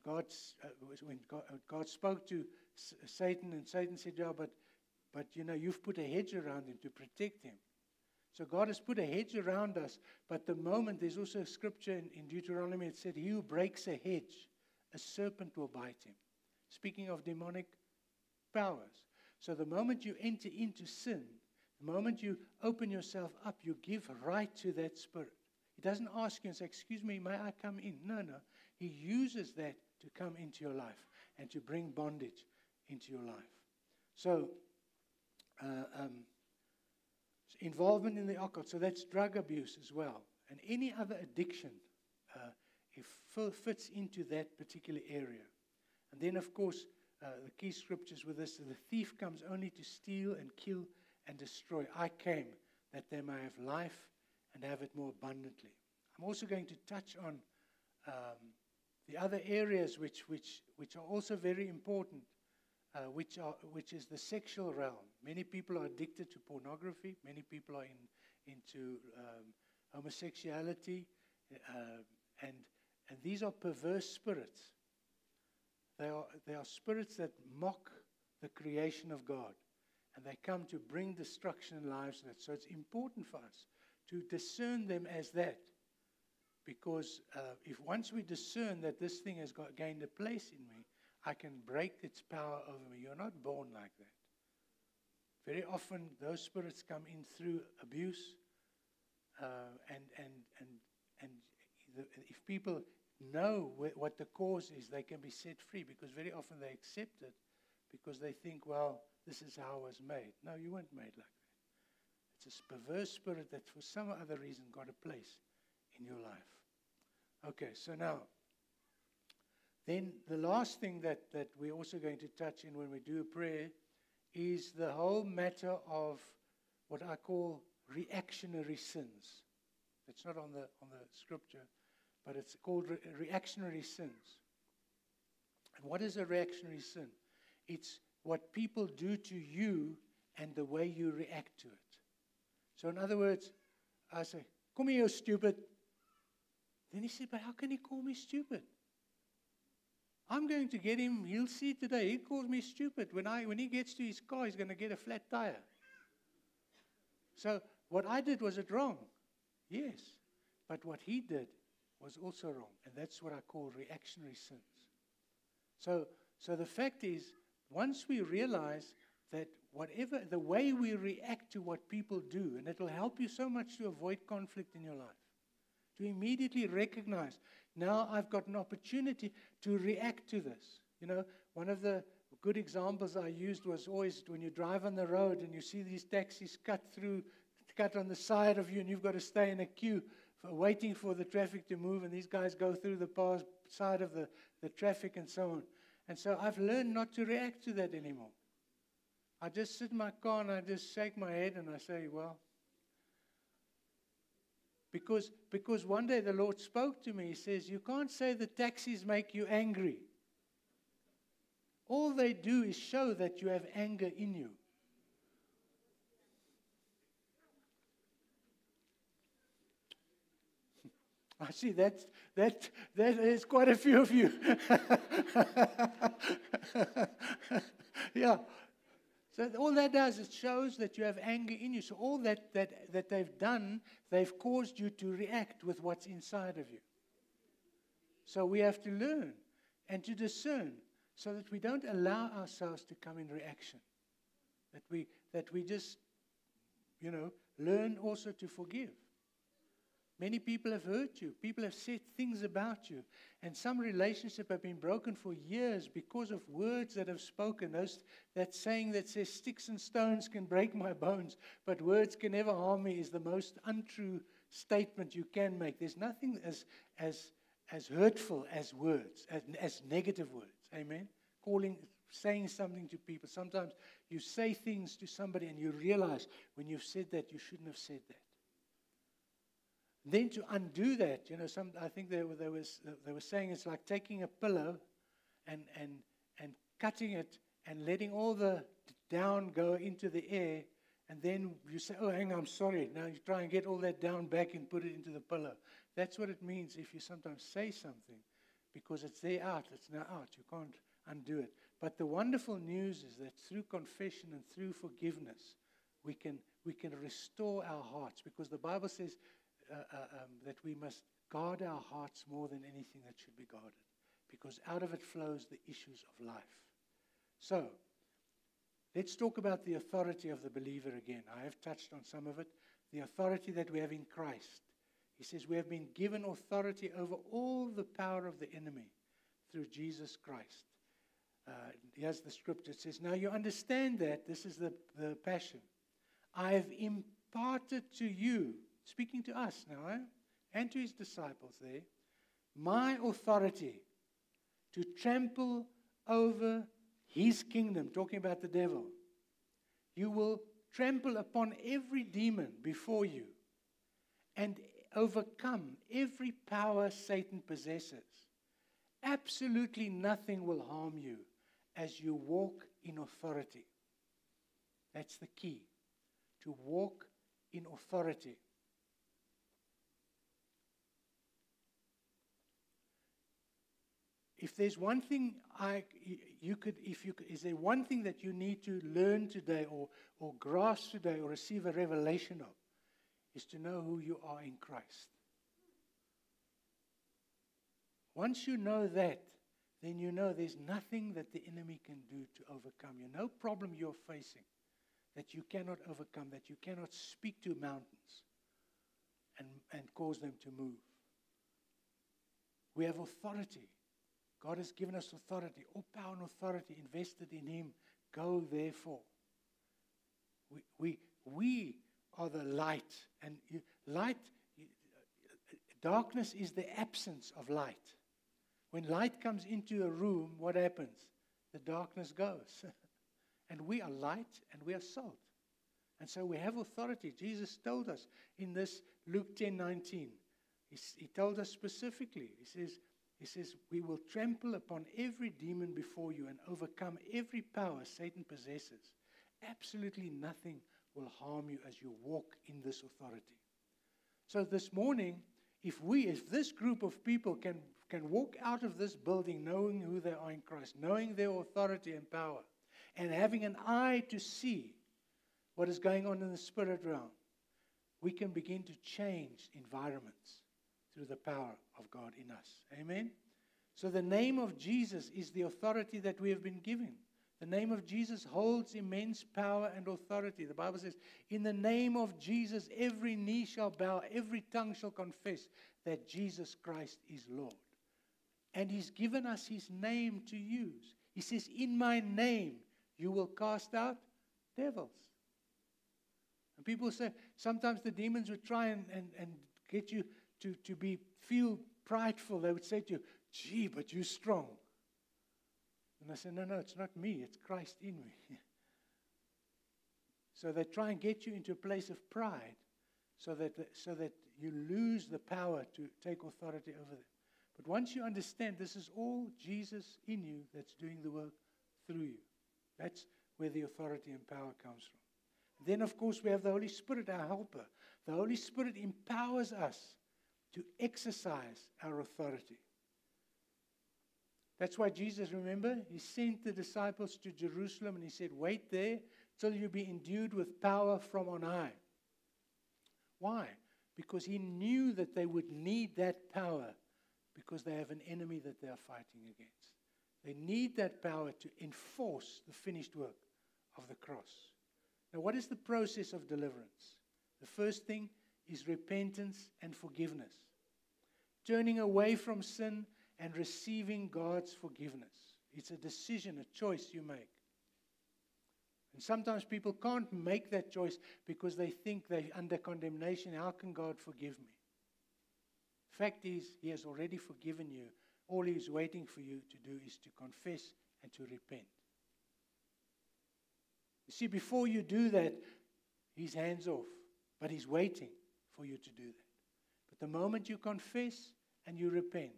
God spoke to Satan, and Satan said, "Yeah, but you know, you've put a hedge around him to protect him." So God has put a hedge around us, but the moment, there's also a scripture in Deuteronomy, it said, "He who breaks a hedge, a serpent will bite him." Speaking of demonic powers. So the moment you enter into sin, the moment you open yourself up, you give right to that spirit. He doesn't ask you and say, "Excuse me, may I come in?" No. He uses that to come into your life and to bring bondage into your life. So, involvement in the occult. So that's drug abuse as well. And any other addiction fits into that particular area. And then, of course, the key scriptures with this: the thief comes only to steal and kill and destroy. I came that they may have life and have it more abundantly. I'm also going to touch on the other areas which are also very important, which is the sexual realm. Many people are addicted to pornography. Many people are into homosexuality, and these are perverse spirits. They are spirits that mock the creation of God, and they come to bring destruction in lives. So it's important for us to discern them as that, because if once we discern that this thing has gained a place in me, I can break its power over me. You're not born like that. Very often those spirits come in through abuse, and if people know what the cause is, they can be set free, because very often they accept it because they think, well, this is how I was made. No, you weren't made like that. It's a perverse spirit that for some other reason got a place in your life. Okay, so now, then the last thing that we're also going to touch in when we do a prayer is the whole matter of what I call reactionary sins. It's not on the scripture, but it's called reactionary sins. And what is a reactionary sin? It's what people do to you and the way you react to it. So in other words, I say, "Come here, you stupid." Then he said, "But how can he call me stupid? I'm going to get him, he'll see today. He calls me stupid. When he gets to his car, he's going to get a flat tire." So what I did, was it wrong? Yes. But what he did was also wrong. And that's what I call reactionary sins. So the fact is, once we realize that whatever, the way we react to what people do, and it will help you so much to avoid conflict in your life, to immediately recognize, now I've got an opportunity to react to this. You know, one of the good examples I used was always when you drive on the road and you see these taxis cut on the side of you, and you've got to stay in a queue waiting for the traffic to move, and these guys go through the side of the traffic and so on. And so I've learned not to react to that anymore. I just sit in my car and I just shake my head and I say, well, Because one day the Lord spoke to me. He says, you can't say the taxis make you angry. All they do is show that you have anger in you. I see that is quite a few of you. Yeah. So all that does, it shows that you have anger in you. So all that they've done, they've caused you to react with what's inside of you. So we have to learn and to discern so that we don't allow ourselves to come in reaction. That we just, learn also to forgive. Many people have hurt you. People have said things about you. And some relationships have been broken for years because of words that have spoken. That saying that says, sticks and stones can break my bones, but words can never harm me is the most untrue statement you can make. There's nothing as hurtful as words, as negative words. Amen? Saying something to people. Sometimes you say things to somebody and you realize when you've said that, you shouldn't have said that. Then to undo that, I think they were saying it's like taking a pillow and cutting it and letting all the down go into the air, and then you say, oh, hang on, I'm sorry. Now you try and get all that down back and put it into the pillow. That's what it means if you sometimes say something, because it's there out, it's now out. You can't undo it. But the wonderful news is that through confession and through forgiveness, we can restore our hearts, because the Bible says that we must guard our hearts more than anything that should be guarded, because out of it flows the issues of life. So, let's talk about the authority of the believer again. I have touched on some of it. The authority that we have in Christ. He says we have been given authority over all the power of the enemy through Jesus Christ. Here's the scripture. It says, now you understand that. This is the passion. I have imparted to you, speaking to us now, and to his disciples there, my authority to trample over his kingdom, talking about the devil. You will trample upon every demon before you and overcome every power Satan possesses. Absolutely nothing will harm you as you walk in authority. That's the key, to walk in authority. If there's one thing is there one thing that you need to learn today or grasp today or receive a revelation of, is to know who you are in Christ. Once you know that, then you know there's nothing that the enemy can do to overcome you. No problem you're facing that you cannot overcome, that you cannot speak to mountains and cause them to move. We have authority. God has given us authority, all power and authority invested in him. Go therefore. We are the light. And darkness is the absence of light. When light comes into a room, what happens? The darkness goes. And we are light and we are salt. And so we have authority. Jesus told us in this Luke 10:19. He told us specifically. He says, we will trample upon every demon before you and overcome every power Satan possesses. Absolutely nothing will harm you as you walk in this authority. So this morning, if this group of people can walk out of this building knowing who they are in Christ, knowing their authority and power, and having an eye to see what is going on in the spirit realm, we can begin to change environments through the power of God in us. Amen? So the name of Jesus is the authority that we have been given. The name of Jesus holds immense power and authority. The Bible says, in the name of Jesus, every knee shall bow, every tongue shall confess that Jesus Christ is Lord. And he's given us his name to use. He says, in my name, you will cast out devils. And people say, sometimes the demons would try and get you to feel prideful. They would say to you, gee, but you're strong. And I say, no, it's not me. It's Christ in me. So they try and get you into a place of pride. so that you lose the power to take authority over them. But once you understand this is all Jesus in you that's doing the work through you, that's where the authority and power comes from. Then, of course, we have the Holy Spirit, our helper. The Holy Spirit empowers us to exercise our authority. That's why Jesus, remember, he sent the disciples to Jerusalem and he said, wait there till you be endued with power from on high. Why? Because he knew that they would need that power because they have an enemy that they are fighting against. They need that power to enforce the finished work of the cross. Now, what is the process of deliverance? The first thing is repentance and forgiveness. Turning away from sin and receiving God's forgiveness. It's a decision, a choice you make. And sometimes people can't make that choice because they think they're under condemnation. How can God forgive me? Fact is, he has already forgiven you. All he's waiting for you to do is to confess and to repent. You see, before you do that, he's hands off. But he's waiting for you to do that. But the moment you confess and you repent,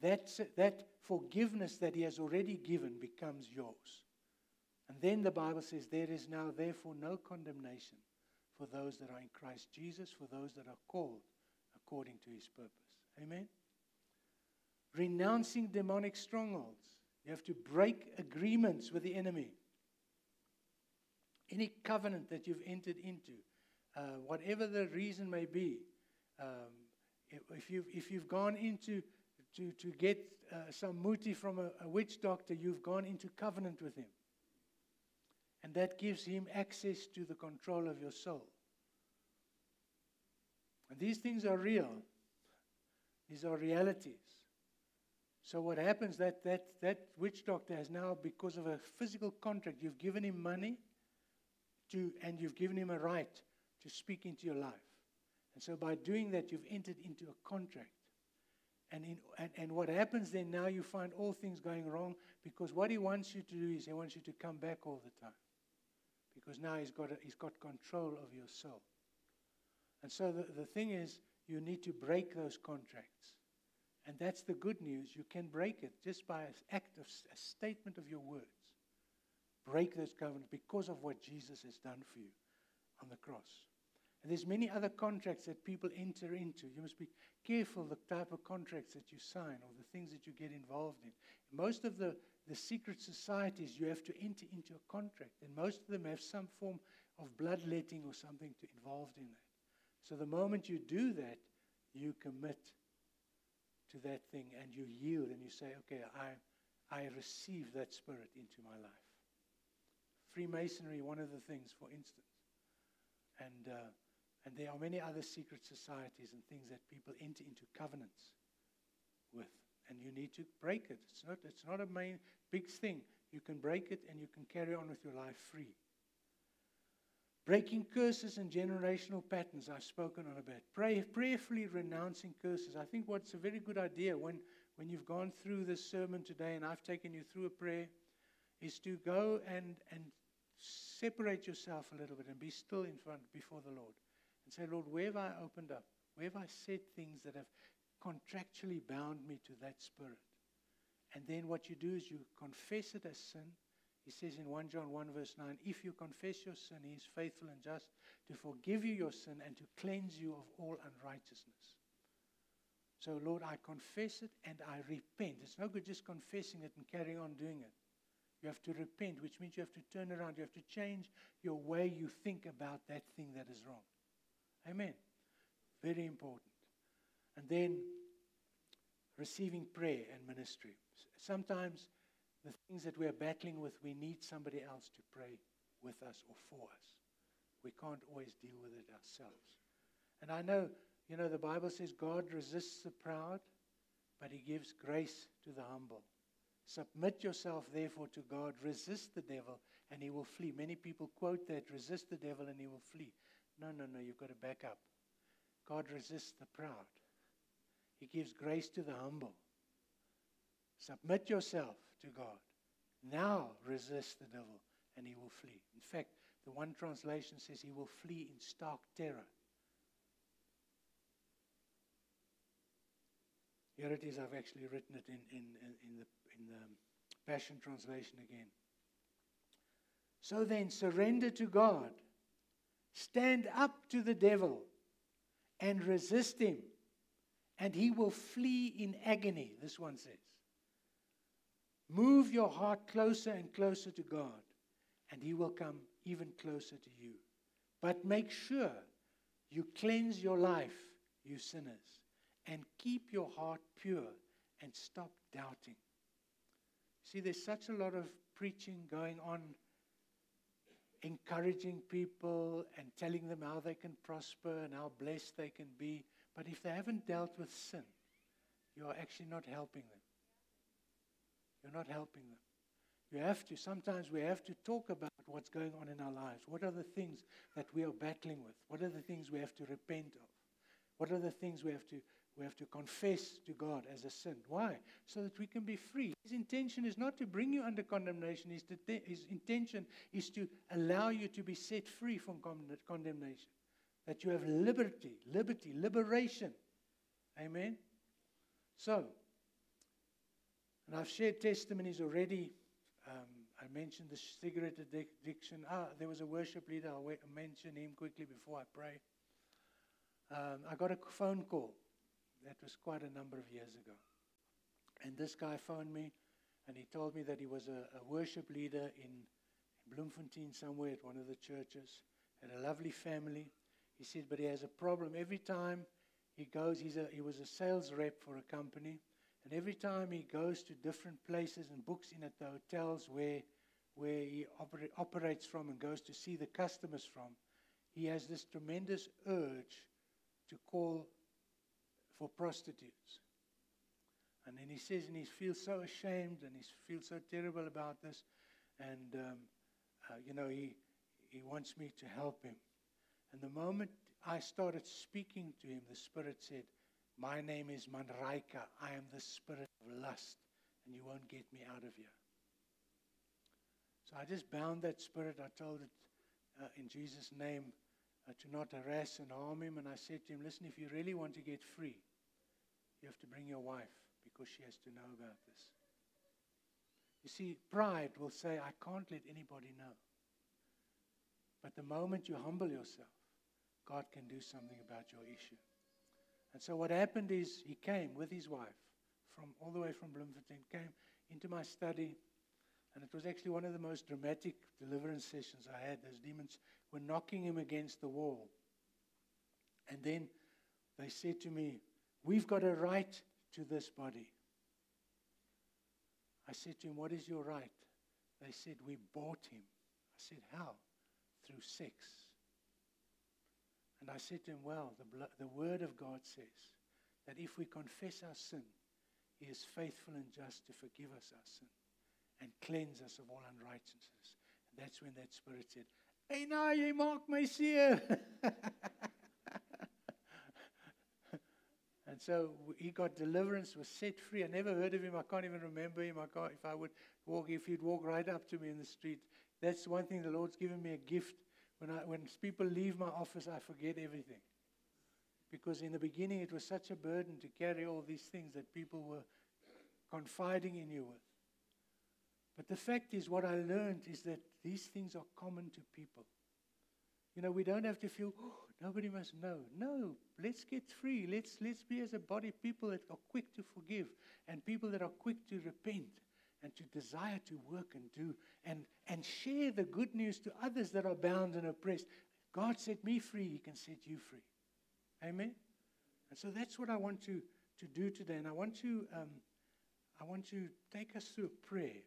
that forgiveness that he has already given becomes yours. And then the Bible says, there is now therefore no condemnation for those that are in Christ Jesus, for those that are called according to his purpose. Amen? Renouncing demonic strongholds. You have to break agreements with the enemy. Any covenant that you've entered into, whatever the reason may be, if you've gone into to get some muti from a witch doctor, you've gone into covenant with him. And that gives him access to the control of your soul. And these things are real. These are realities. So what happens, that witch doctor has now, because of a physical contract, you've given him money and you've given him a right to speak into your life. And so by doing that, you've entered into a contract. And what happens then, now you find all things going wrong, because what he wants you to do is he wants you to come back all the time. Because now he's got control of your soul. And so the thing is, you need to break those contracts. And that's the good news. You can break it just by an act of a statement of your words. Break those covenants because of what Jesus has done for you on the cross. And there's many other contracts that people enter into. You must be careful the type of contracts that you sign or the things that you get involved in. Most of the secret societies, you have to enter into a contract. And most of them have some form of bloodletting or something involved in that. So the moment you do that, you commit to that thing and you yield and you say, okay, I receive that spirit into my life. Freemasonry, one of the things, for instance. And there are many other secret societies and things that people enter into covenants with. And you need to break it. It's not a main big thing. You can break it and you can carry on with your life free. Breaking curses and generational patterns, I've spoken on about. Prayerfully renouncing curses. I think what's a very good idea when you've gone through this sermon today and I've taken you through a prayer is to go and separate yourself a little bit and be still before the Lord. And say, Lord, where have I opened up? Where have I said things that have contractually bound me to that spirit? And then what you do is you confess it as sin. He says in 1 John 1 verse 9, if you confess your sin, he is faithful and just to forgive you your sin and to cleanse you of all unrighteousness. So, Lord, I confess it and I repent. It's no good just confessing it and carrying on doing it. You have to repent, which means you have to turn around. You have to change your way you think about that thing that is wrong. Amen. Very important. And then receiving prayer and ministry. Sometimes the things that we're battling with, we need somebody else to pray with us or for us. We can't always deal with it ourselves. And I know, the Bible says God resists the proud, but he gives grace to the humble. Submit yourself, therefore, to God. Resist the devil, and he will flee. Many people quote that, resist the devil, and he will flee. No, you've got to back up. God resists the proud. He gives grace to the humble. Submit yourself to God. Now resist the devil, and he will flee. In fact, the one translation says he will flee in stark terror. Here it is. I've actually written it in the Passion Translation again. So then, surrender to God. Stand up to the devil and resist him, and he will flee in agony, this one says. Move your heart closer and closer to God, and he will come even closer to you. But make sure you cleanse your life, you sinners, and keep your heart pure and stop doubting. See, there's such a lot of preaching going on, encouraging people and telling them how they can prosper and how blessed they can be. But if they haven't dealt with sin, you are actually not helping them. You're not helping them. Sometimes we have to talk about what's going on in our lives. What are the things that we are battling with? What are the things we have to repent of? What are the things we have to confess to God as a sin? Why? So that we can be free. His intention is not to bring you under condemnation. His intention is to allow you to be set free from condemnation. That you have liberation. Amen? So, and I've shared testimonies already. I mentioned the cigarette addiction. There was a worship leader. I'll mention him quickly before I pray. I got a phone call. That was quite a number of years ago. And this guy phoned me, and he told me that he was a worship leader in Bloemfontein somewhere at one of the churches. Had a lovely family. He said, but he has a problem. Every time he goes, he was a sales rep for a company. And every time he goes to different places and books in at the hotels where he operates from and goes to see the customers from, he has this tremendous urge to call for prostitutes. And then he says, and he feels so ashamed and he feels so terrible about this. And, he wants me to help him. And the moment I started speaking to him, the Spirit said, my name is Manraika. I am the spirit of lust, and you won't get me out of here. So I just bound that spirit. I told it in Jesus' name to not harass and harm him. And I said to him, listen, if you really want to get free, you have to bring your wife because she has to know about this. You see, pride will say, I can't let anybody know. But the moment you humble yourself, God can do something about your issue. And so what happened is he came with his wife from all the way from Bloemfontein, came into my study, and it was actually one of the most dramatic deliverance sessions I had. Those demons were knocking him against the wall. And then they said to me, we've got a right to this body. I said to him, what is your right? They said, we bought him. I said, how? Through sex. And I said to him, well, the Word of God says that if we confess our sin, He is faithful and just to forgive us our sin and cleanse us of all unrighteousness. And that's when that Spirit said, hey, nou, jy maak my seer. And so he got deliverance, was set free. I never heard of him. I can't even remember him. If he'd walk right up to me in the street. That's one thing the Lord's given me a gift. When people leave my office, I forget everything. Because in the beginning, it was such a burden to carry all these things that people were confiding in you with. But the fact is, what I learned is that these things are common to people. You know, we don't have to feel, nobody must know. No, let's get free. Let's be as a body people that are quick to forgive and people that are quick to repent and to desire to work and do and share the good news to others that are bound and oppressed. God set me free. He can set you free. Amen? And so that's what I want to do today. And I want to take us through a prayer.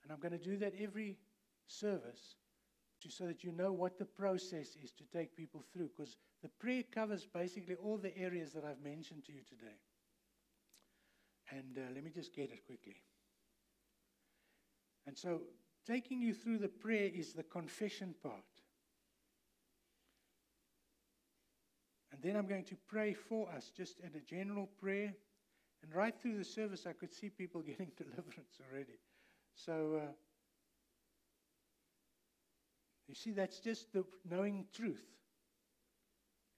And I'm going to do that every service so that you know what the process is to take people through. Because the prayer covers basically all the areas that I've mentioned to you today. And let me just get it quickly. And so taking you through the prayer is the confession part. And then I'm going to pray for us, just in a general prayer. And right through the service, I could see people getting deliverance already. So You see, that's just the knowing truth.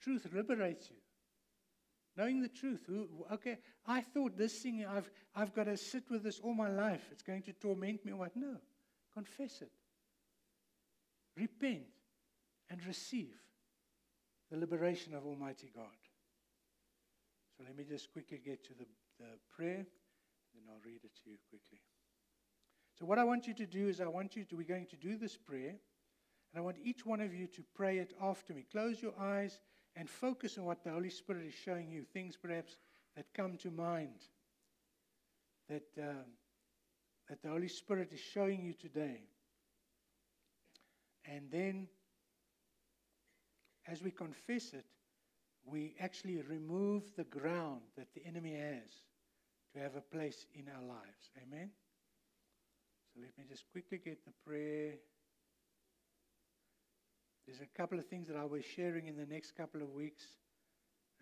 Truth liberates you. Knowing the truth. Okay, I thought this thing, I've got to sit with this all my life. It's going to torment me or what? No. Confess it. Repent and receive the liberation of Almighty God. So let me just quickly get to the prayer, then I'll read it to you quickly. So what I want you to do is we're going to do this prayer, and I want each one of you to pray it after me. Close your eyes and focus on what the Holy Spirit is showing you, things perhaps that come to mind, that the Holy Spirit is showing you today. And then, as we confess it, we actually remove the ground that the enemy has to have a place in our lives. Amen? So let me just quickly get the prayer. There's a couple of things that I will be sharing in the next couple of weeks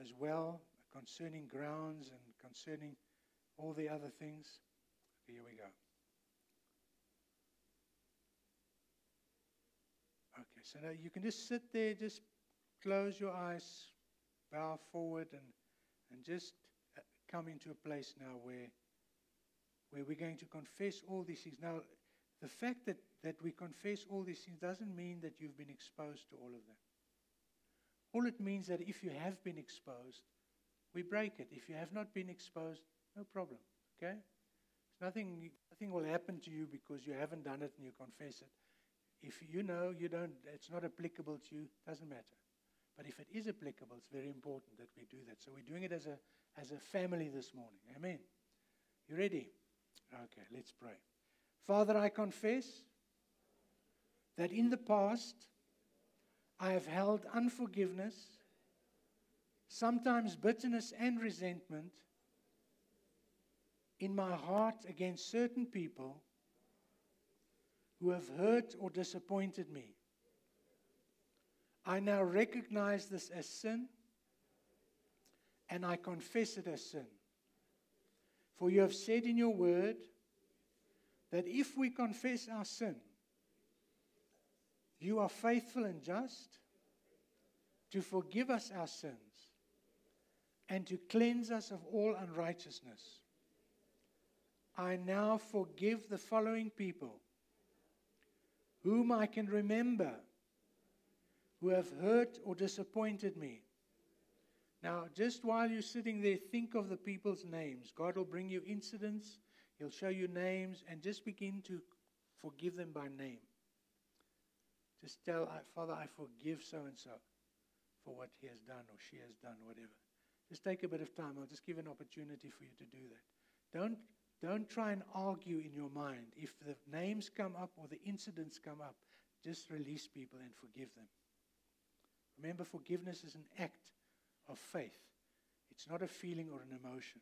as well, concerning grounds and concerning all the other things. Okay, here we go. Okay, so now you can just sit there, just close your eyes, bow forward, and just come into a place now where we're going to confess all these things. Now, the fact that we confess all these things doesn't mean that you've been exposed to all of them. All it means that if you have been exposed, we break it. If you have not been exposed, no problem. Okay? Nothing will happen to you because you haven't done it and you confess it. If you know you don't, it's not applicable to you, doesn't matter. But if it is applicable, it's very important that we do that. So we're doing it as a family this morning. Amen. You ready? Okay, let's pray. Father, I confess that in the past I have held unforgiveness, sometimes bitterness and resentment in my heart against certain people who have hurt or disappointed me. I now recognize this as sin, and I confess it as sin. For you have said in your word that if we confess our sin, you are faithful and just to forgive us our sins and to cleanse us of all unrighteousness. I now forgive the following people whom I can remember who have hurt or disappointed me. Now, just while you're sitting there, think of the people's names. God will bring you incidents. He'll show you names, and just begin to forgive them by name. Just tell, Father, I forgive so-and-so for what he has done or she has done, whatever. Just take a bit of time. I'll just give an opportunity for you to do that. Don't try and argue in your mind. If the names come up or the incidents come up, just release people and forgive them. Remember, forgiveness is an act of faith. It's not a feeling or an emotion.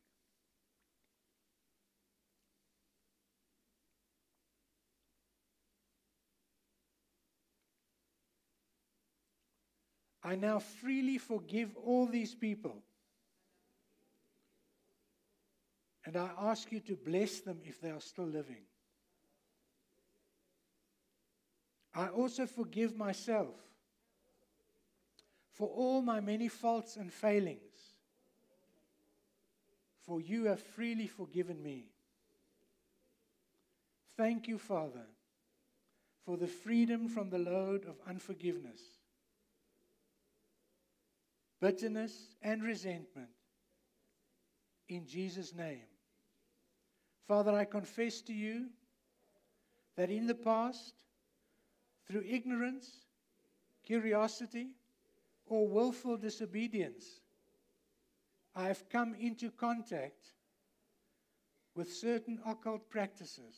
I now freely forgive all these people. And I ask you to bless them if they are still living. I also forgive myself for all my many faults and failings, for you have freely forgiven me. Thank you, Father, for the freedom from the load of unforgiveness, bitterness, and resentment. In Jesus' name. Father, I confess to you that in the past, through ignorance, curiosity, or willful disobedience, I have come into contact with certain occult practices.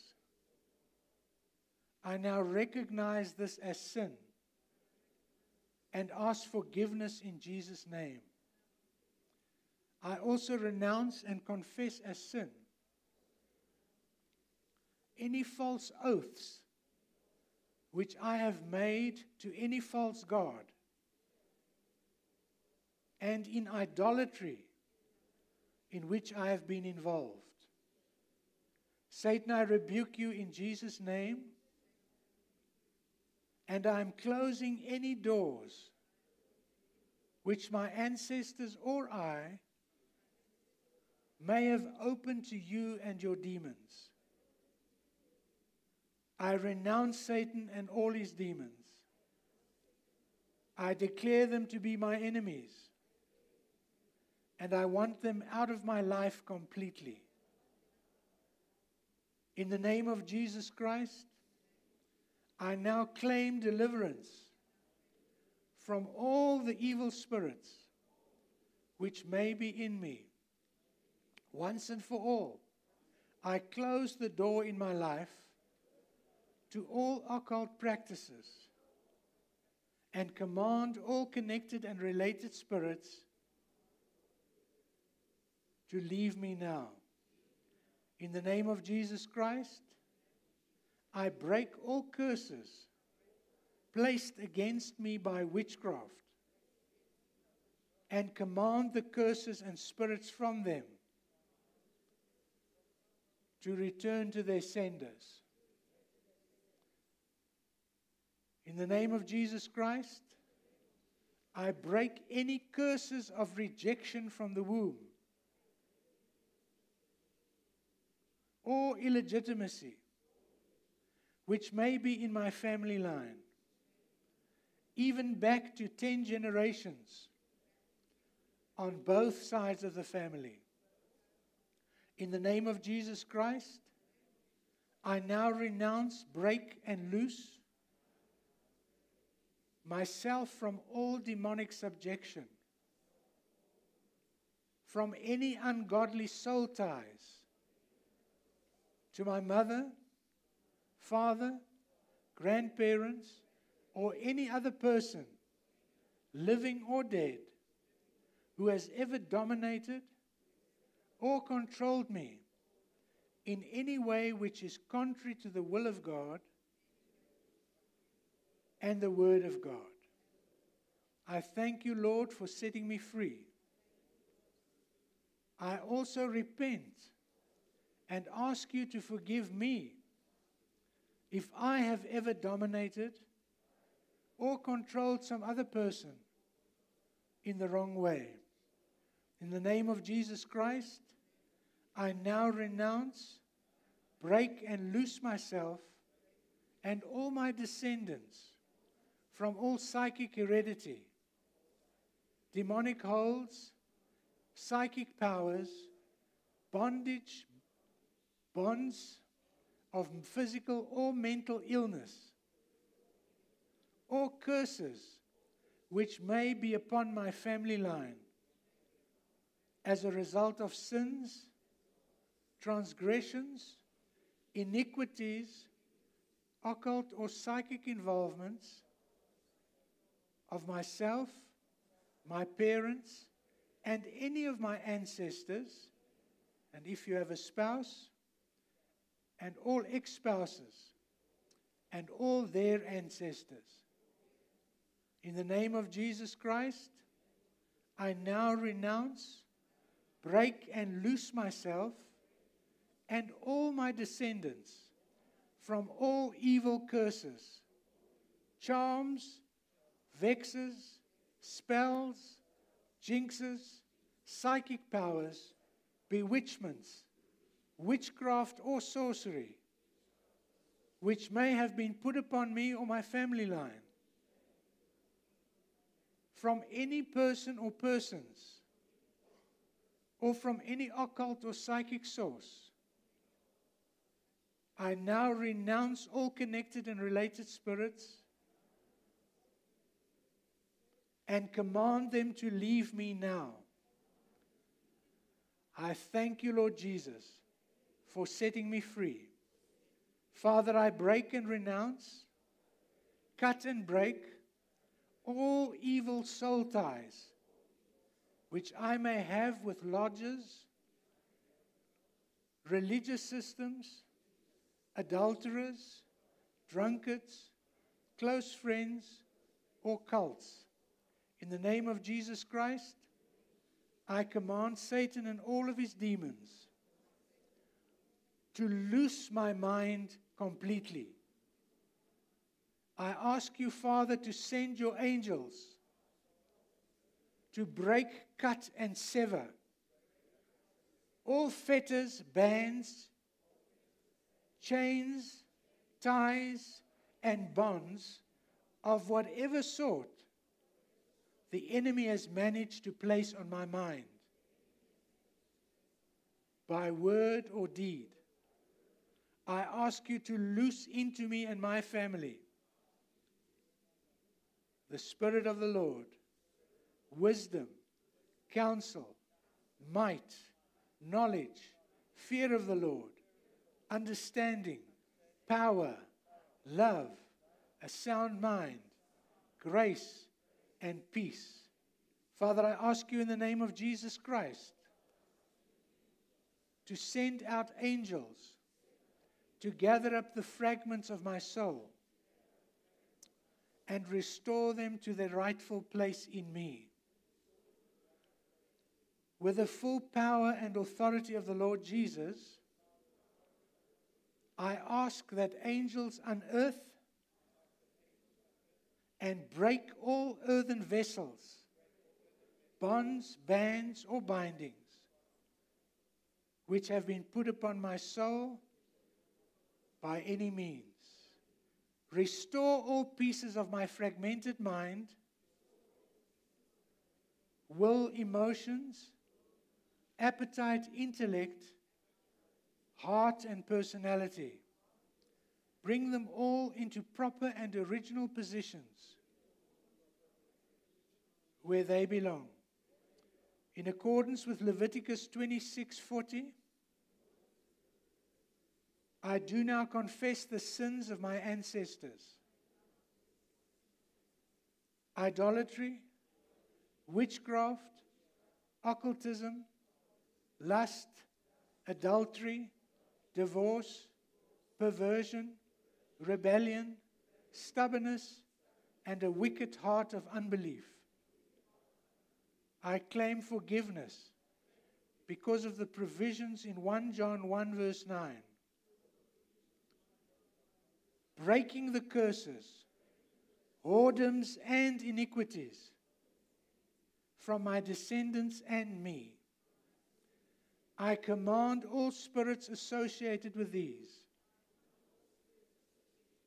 I now recognize this as sin and ask forgiveness in Jesus' name. I also renounce and confess as sin any false oaths which I have made to any false god, and in idolatry in which I have been involved. Satan, I rebuke you in Jesus' name, and I am closing any doors which my ancestors or I may have opened to you and your demons. I renounce Satan and all his demons. I declare them to be my enemies, and I want them out of my life completely. In the name of Jesus Christ, I now claim deliverance from all the evil spirits which may be in me. Once and for all, I close the door in my life to all occult practices and command all connected and related spirits to leave me now. In the name of Jesus Christ, I break all curses placed against me by witchcraft and command the curses and spirits from them to return to their senders. In the name of Jesus Christ, I break any curses of rejection from the womb or illegitimacy which may be in my family line, even back to 10 generations on both sides of the family. In the name of Jesus Christ, I now renounce, break, and loose myself from all demonic subjection, from any ungodly soul ties to my mother, father, grandparents, or any other person, living or dead, who has ever dominated or controlled me in any way which is contrary to the will of God and the Word of God. I thank you, Lord, for setting me free. I also repent and ask you to forgive me if I have ever dominated or controlled some other person in the wrong way. In the name of Jesus Christ, I now renounce, break, and loose myself and all my descendants from all psychic heredity, demonic holds, psychic powers, bondage, bonds of physical or mental illness, or curses which may be upon my family line as a result of sins, transgressions, iniquities, occult or psychic involvements of myself, my parents, and any of my ancestors, and if you have a spouse, and all ex-spouses, and all their ancestors. In the name of Jesus Christ, I now renounce, break, and loose myself and all my descendants from all evil curses, charms, vexes, spells, jinxes, psychic powers, bewitchments, witchcraft or sorcery, which may have been put upon me or my family line, from any person or persons, or from any occult or psychic source. I now renounce all connected and related spirits and command them to leave me now. I thank you, Lord Jesus, for setting me free. Father, I break and renounce, cut and break all evil soul ties which I may have with lodges, religious systems, adulterers, drunkards, close friends, or cults. In the name of Jesus Christ, I command Satan and all of his demons to loose my mind completely. I ask you, Father, to send your angels to break, cut, and sever all fetters, bands, chains, ties, and bonds of whatever sort the enemy has managed to place on my mind, by word or deed. I ask you to loose into me and my family the Spirit of the Lord, wisdom, counsel, might, knowledge, fear of the Lord, understanding, power, love, a sound mind, grace, and peace. Father, I ask you in the name of Jesus Christ to send out angels to gather up the fragments of my soul and restore them to their rightful place in me. With the full power and authority of the Lord Jesus, I ask that angels unearth and break all earthen vessels, bonds, bands, or bindings, which have been put upon my soul by any means. Restore all pieces of my fragmented mind, will, emotions, appetite, intellect, heart, and personality. Bring them all into proper and original positions where they belong. In accordance with Leviticus 26:40, I do now confess the sins of my ancestors: idolatry, witchcraft, occultism, lust, adultery, divorce, perversion, rebellion, stubbornness, and a wicked heart of unbelief. I claim forgiveness because of the provisions in 1 John 1 verse 9. Breaking the curses, whoredoms, and iniquities from my descendants and me. I command all spirits associated with these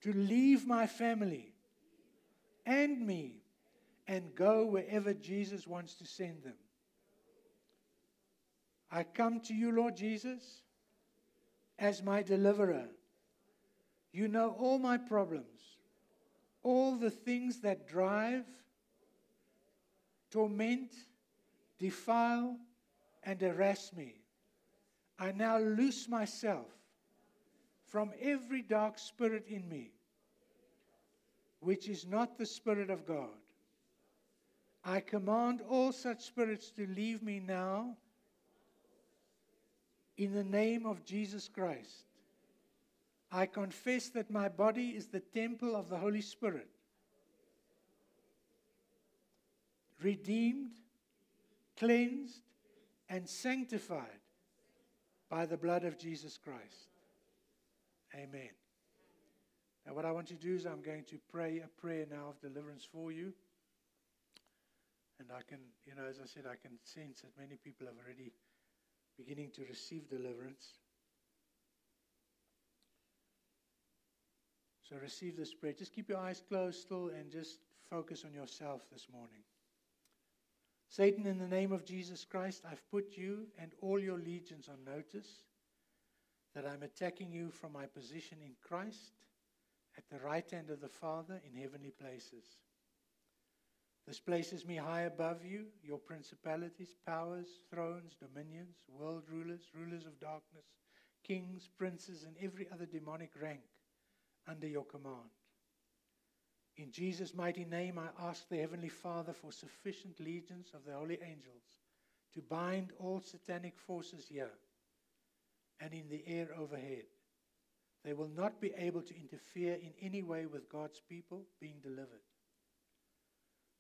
to leave my family and me and go wherever Jesus wants to send them. I come to you, Lord Jesus, as my deliverer. You know all my problems, all the things that drive, torment, defile, and harass me. I now loose myself from every dark spirit in me, which is not the Spirit of God. I command all such spirits to leave me now in the name of Jesus Christ. I confess that my body is the temple of the Holy Spirit, redeemed, cleansed, and sanctified by the blood of Jesus Christ. Amen. Now what I want to do is I'm going to pray a prayer now of deliverance for you. And I can, as I said, I can sense that many people are already beginning to receive deliverance. So receive this prayer. Just keep your eyes closed still and just focus on yourself this morning. Satan, in the name of Jesus Christ, I've put you and all your legions on notice that I'm attacking you from my position in Christ at the right hand of the Father in heavenly places. This places me high above you, your principalities, powers, thrones, dominions, world rulers, rulers of darkness, kings, princes, and every other demonic rank under your command. In Jesus' mighty name, I ask the Heavenly Father for sufficient legions of the holy angels to bind all satanic forces here and in the air overhead. They will not be able to interfere in any way with God's people being delivered.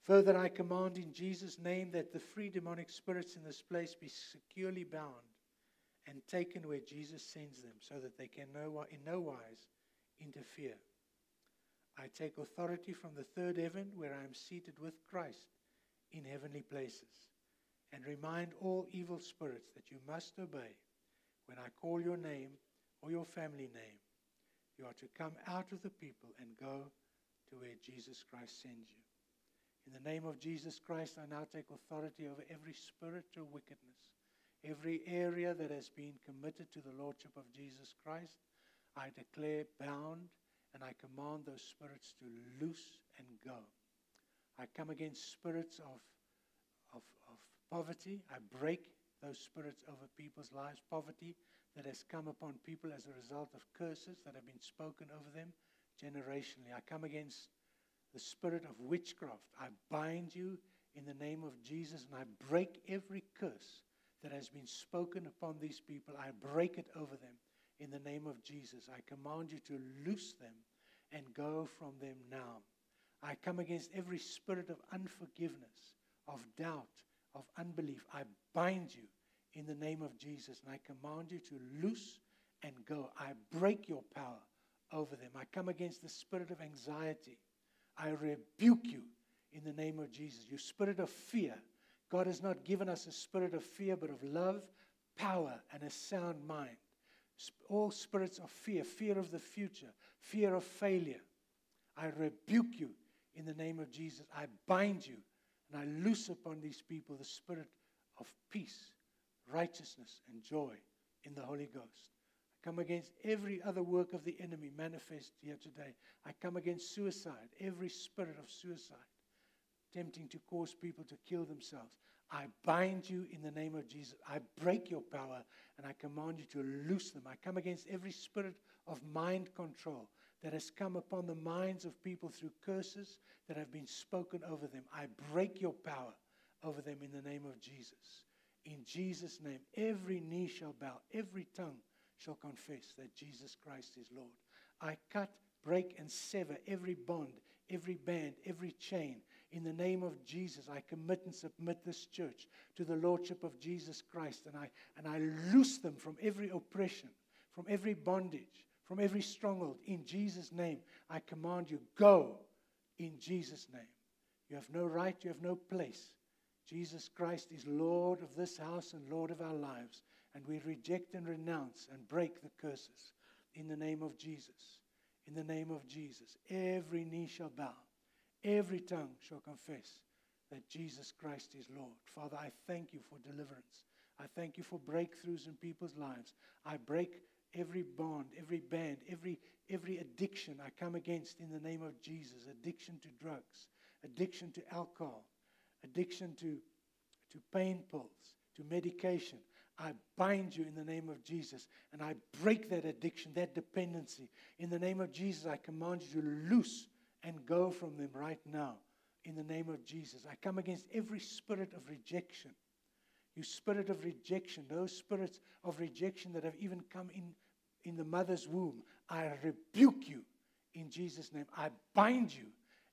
Further, I command in Jesus' name that the free demonic spirits in this place be securely bound and taken where Jesus sends them so that they can in no wise interfere. I I take authority from the third heaven where I am seated with Christ in heavenly places, and remind all evil spirits that you must obey when I call your name or your family name. You are to come out of the people and go to where Jesus Christ sends you. In the name of Jesus Christ, I now take authority over every spiritual wickedness, every area that has been committed to the Lordship of Jesus Christ. I declare bound, and I command those spirits to loose and go. I come against spirits of poverty. I break those spirits over people's lives. Poverty that has come upon people as a result of curses that have been spoken over them generationally. I come against the spirit of witchcraft. I bind you in the name of Jesus, and I break every curse that has been spoken upon these people. I break it over them in the name of Jesus. I command you to loose them and go from them now. I come against every spirit of unforgiveness, of doubt, of unbelief. I bind you in the name of Jesus, and I command you to loose and go. I break your power over them. I come against the spirit of anxiety. I rebuke you in the name of Jesus. You spirit of fear. God has not given us a spirit of fear, but of love, power, and a sound mind. All spirits of fear, fear of the future, fear of failure. I rebuke you in the name of Jesus. I bind you, and I loose upon these people the spirit of peace, righteousness, and joy in the Holy Ghost. I come against every other work of the enemy manifest here today. I come against suicide, every spirit of suicide, tempting to cause people to kill themselves. I bind you in the name of Jesus. I break your power, and I command you to loose them. I come against every spirit of mind control that has come upon the minds of people through curses that have been spoken over them. I break your power over them in the name of Jesus. In Jesus' name, every knee shall bow, every tongue shall confess that Jesus Christ is Lord. I cut, break, and sever every bond, every band, every chain. In the name of Jesus, I commit and submit this church to the Lordship of Jesus Christ, and I loose them from every oppression, from every bondage, from every stronghold. In Jesus' name, I command you, go in Jesus' name. You have no right, you have no place. Jesus Christ is Lord of this house and Lord of our lives, and we reject and renounce and break the curses in the name of Jesus. In the name of Jesus, every knee shall bow, every tongue shall confess that Jesus Christ is Lord. Father, I thank you for deliverance. I thank you for breakthroughs in people's lives. I break every bond, every band, every addiction I come against in the name of Jesus. Addiction to drugs, addiction to alcohol, addiction to pain pills, to medication. I bind you in the name of Jesus, and I break that addiction, that dependency. In the name of Jesus, I command you to loose and go from them right now. In the name of Jesus, I come against every spirit of rejection. You spirit of rejection, those spirits of rejection that have even come in the mother's womb, I rebuke you in Jesus' name. I bind you,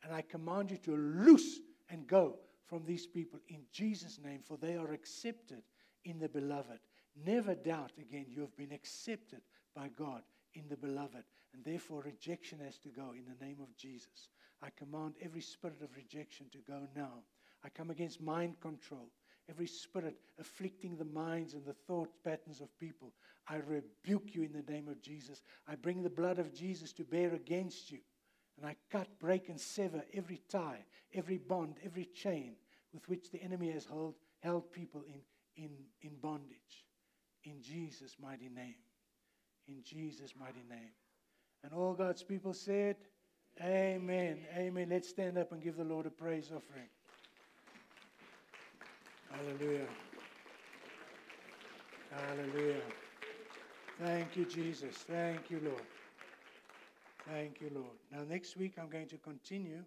and I command you to loose and go from these people in Jesus' name, for they are accepted in the beloved. Never doubt again, you have been accepted by God in the beloved, and therefore rejection has to go in the name of Jesus. I command every spirit of rejection to go now. I come against mind control, every spirit afflicting the minds and the thought patterns of people. I rebuke you in the name of Jesus. I bring the blood of Jesus to bear against you, and I cut, break, and sever every tie, every bond, every chain with which the enemy has held people in bondage. In Jesus' mighty name. In Jesus' mighty name. And all God's people said, amen. Amen. Let's stand up and give the Lord a praise offering. Hallelujah. Hallelujah. Thank you, Jesus. Thank you, Lord. Thank you, Lord. Now, next week, I'm going to continue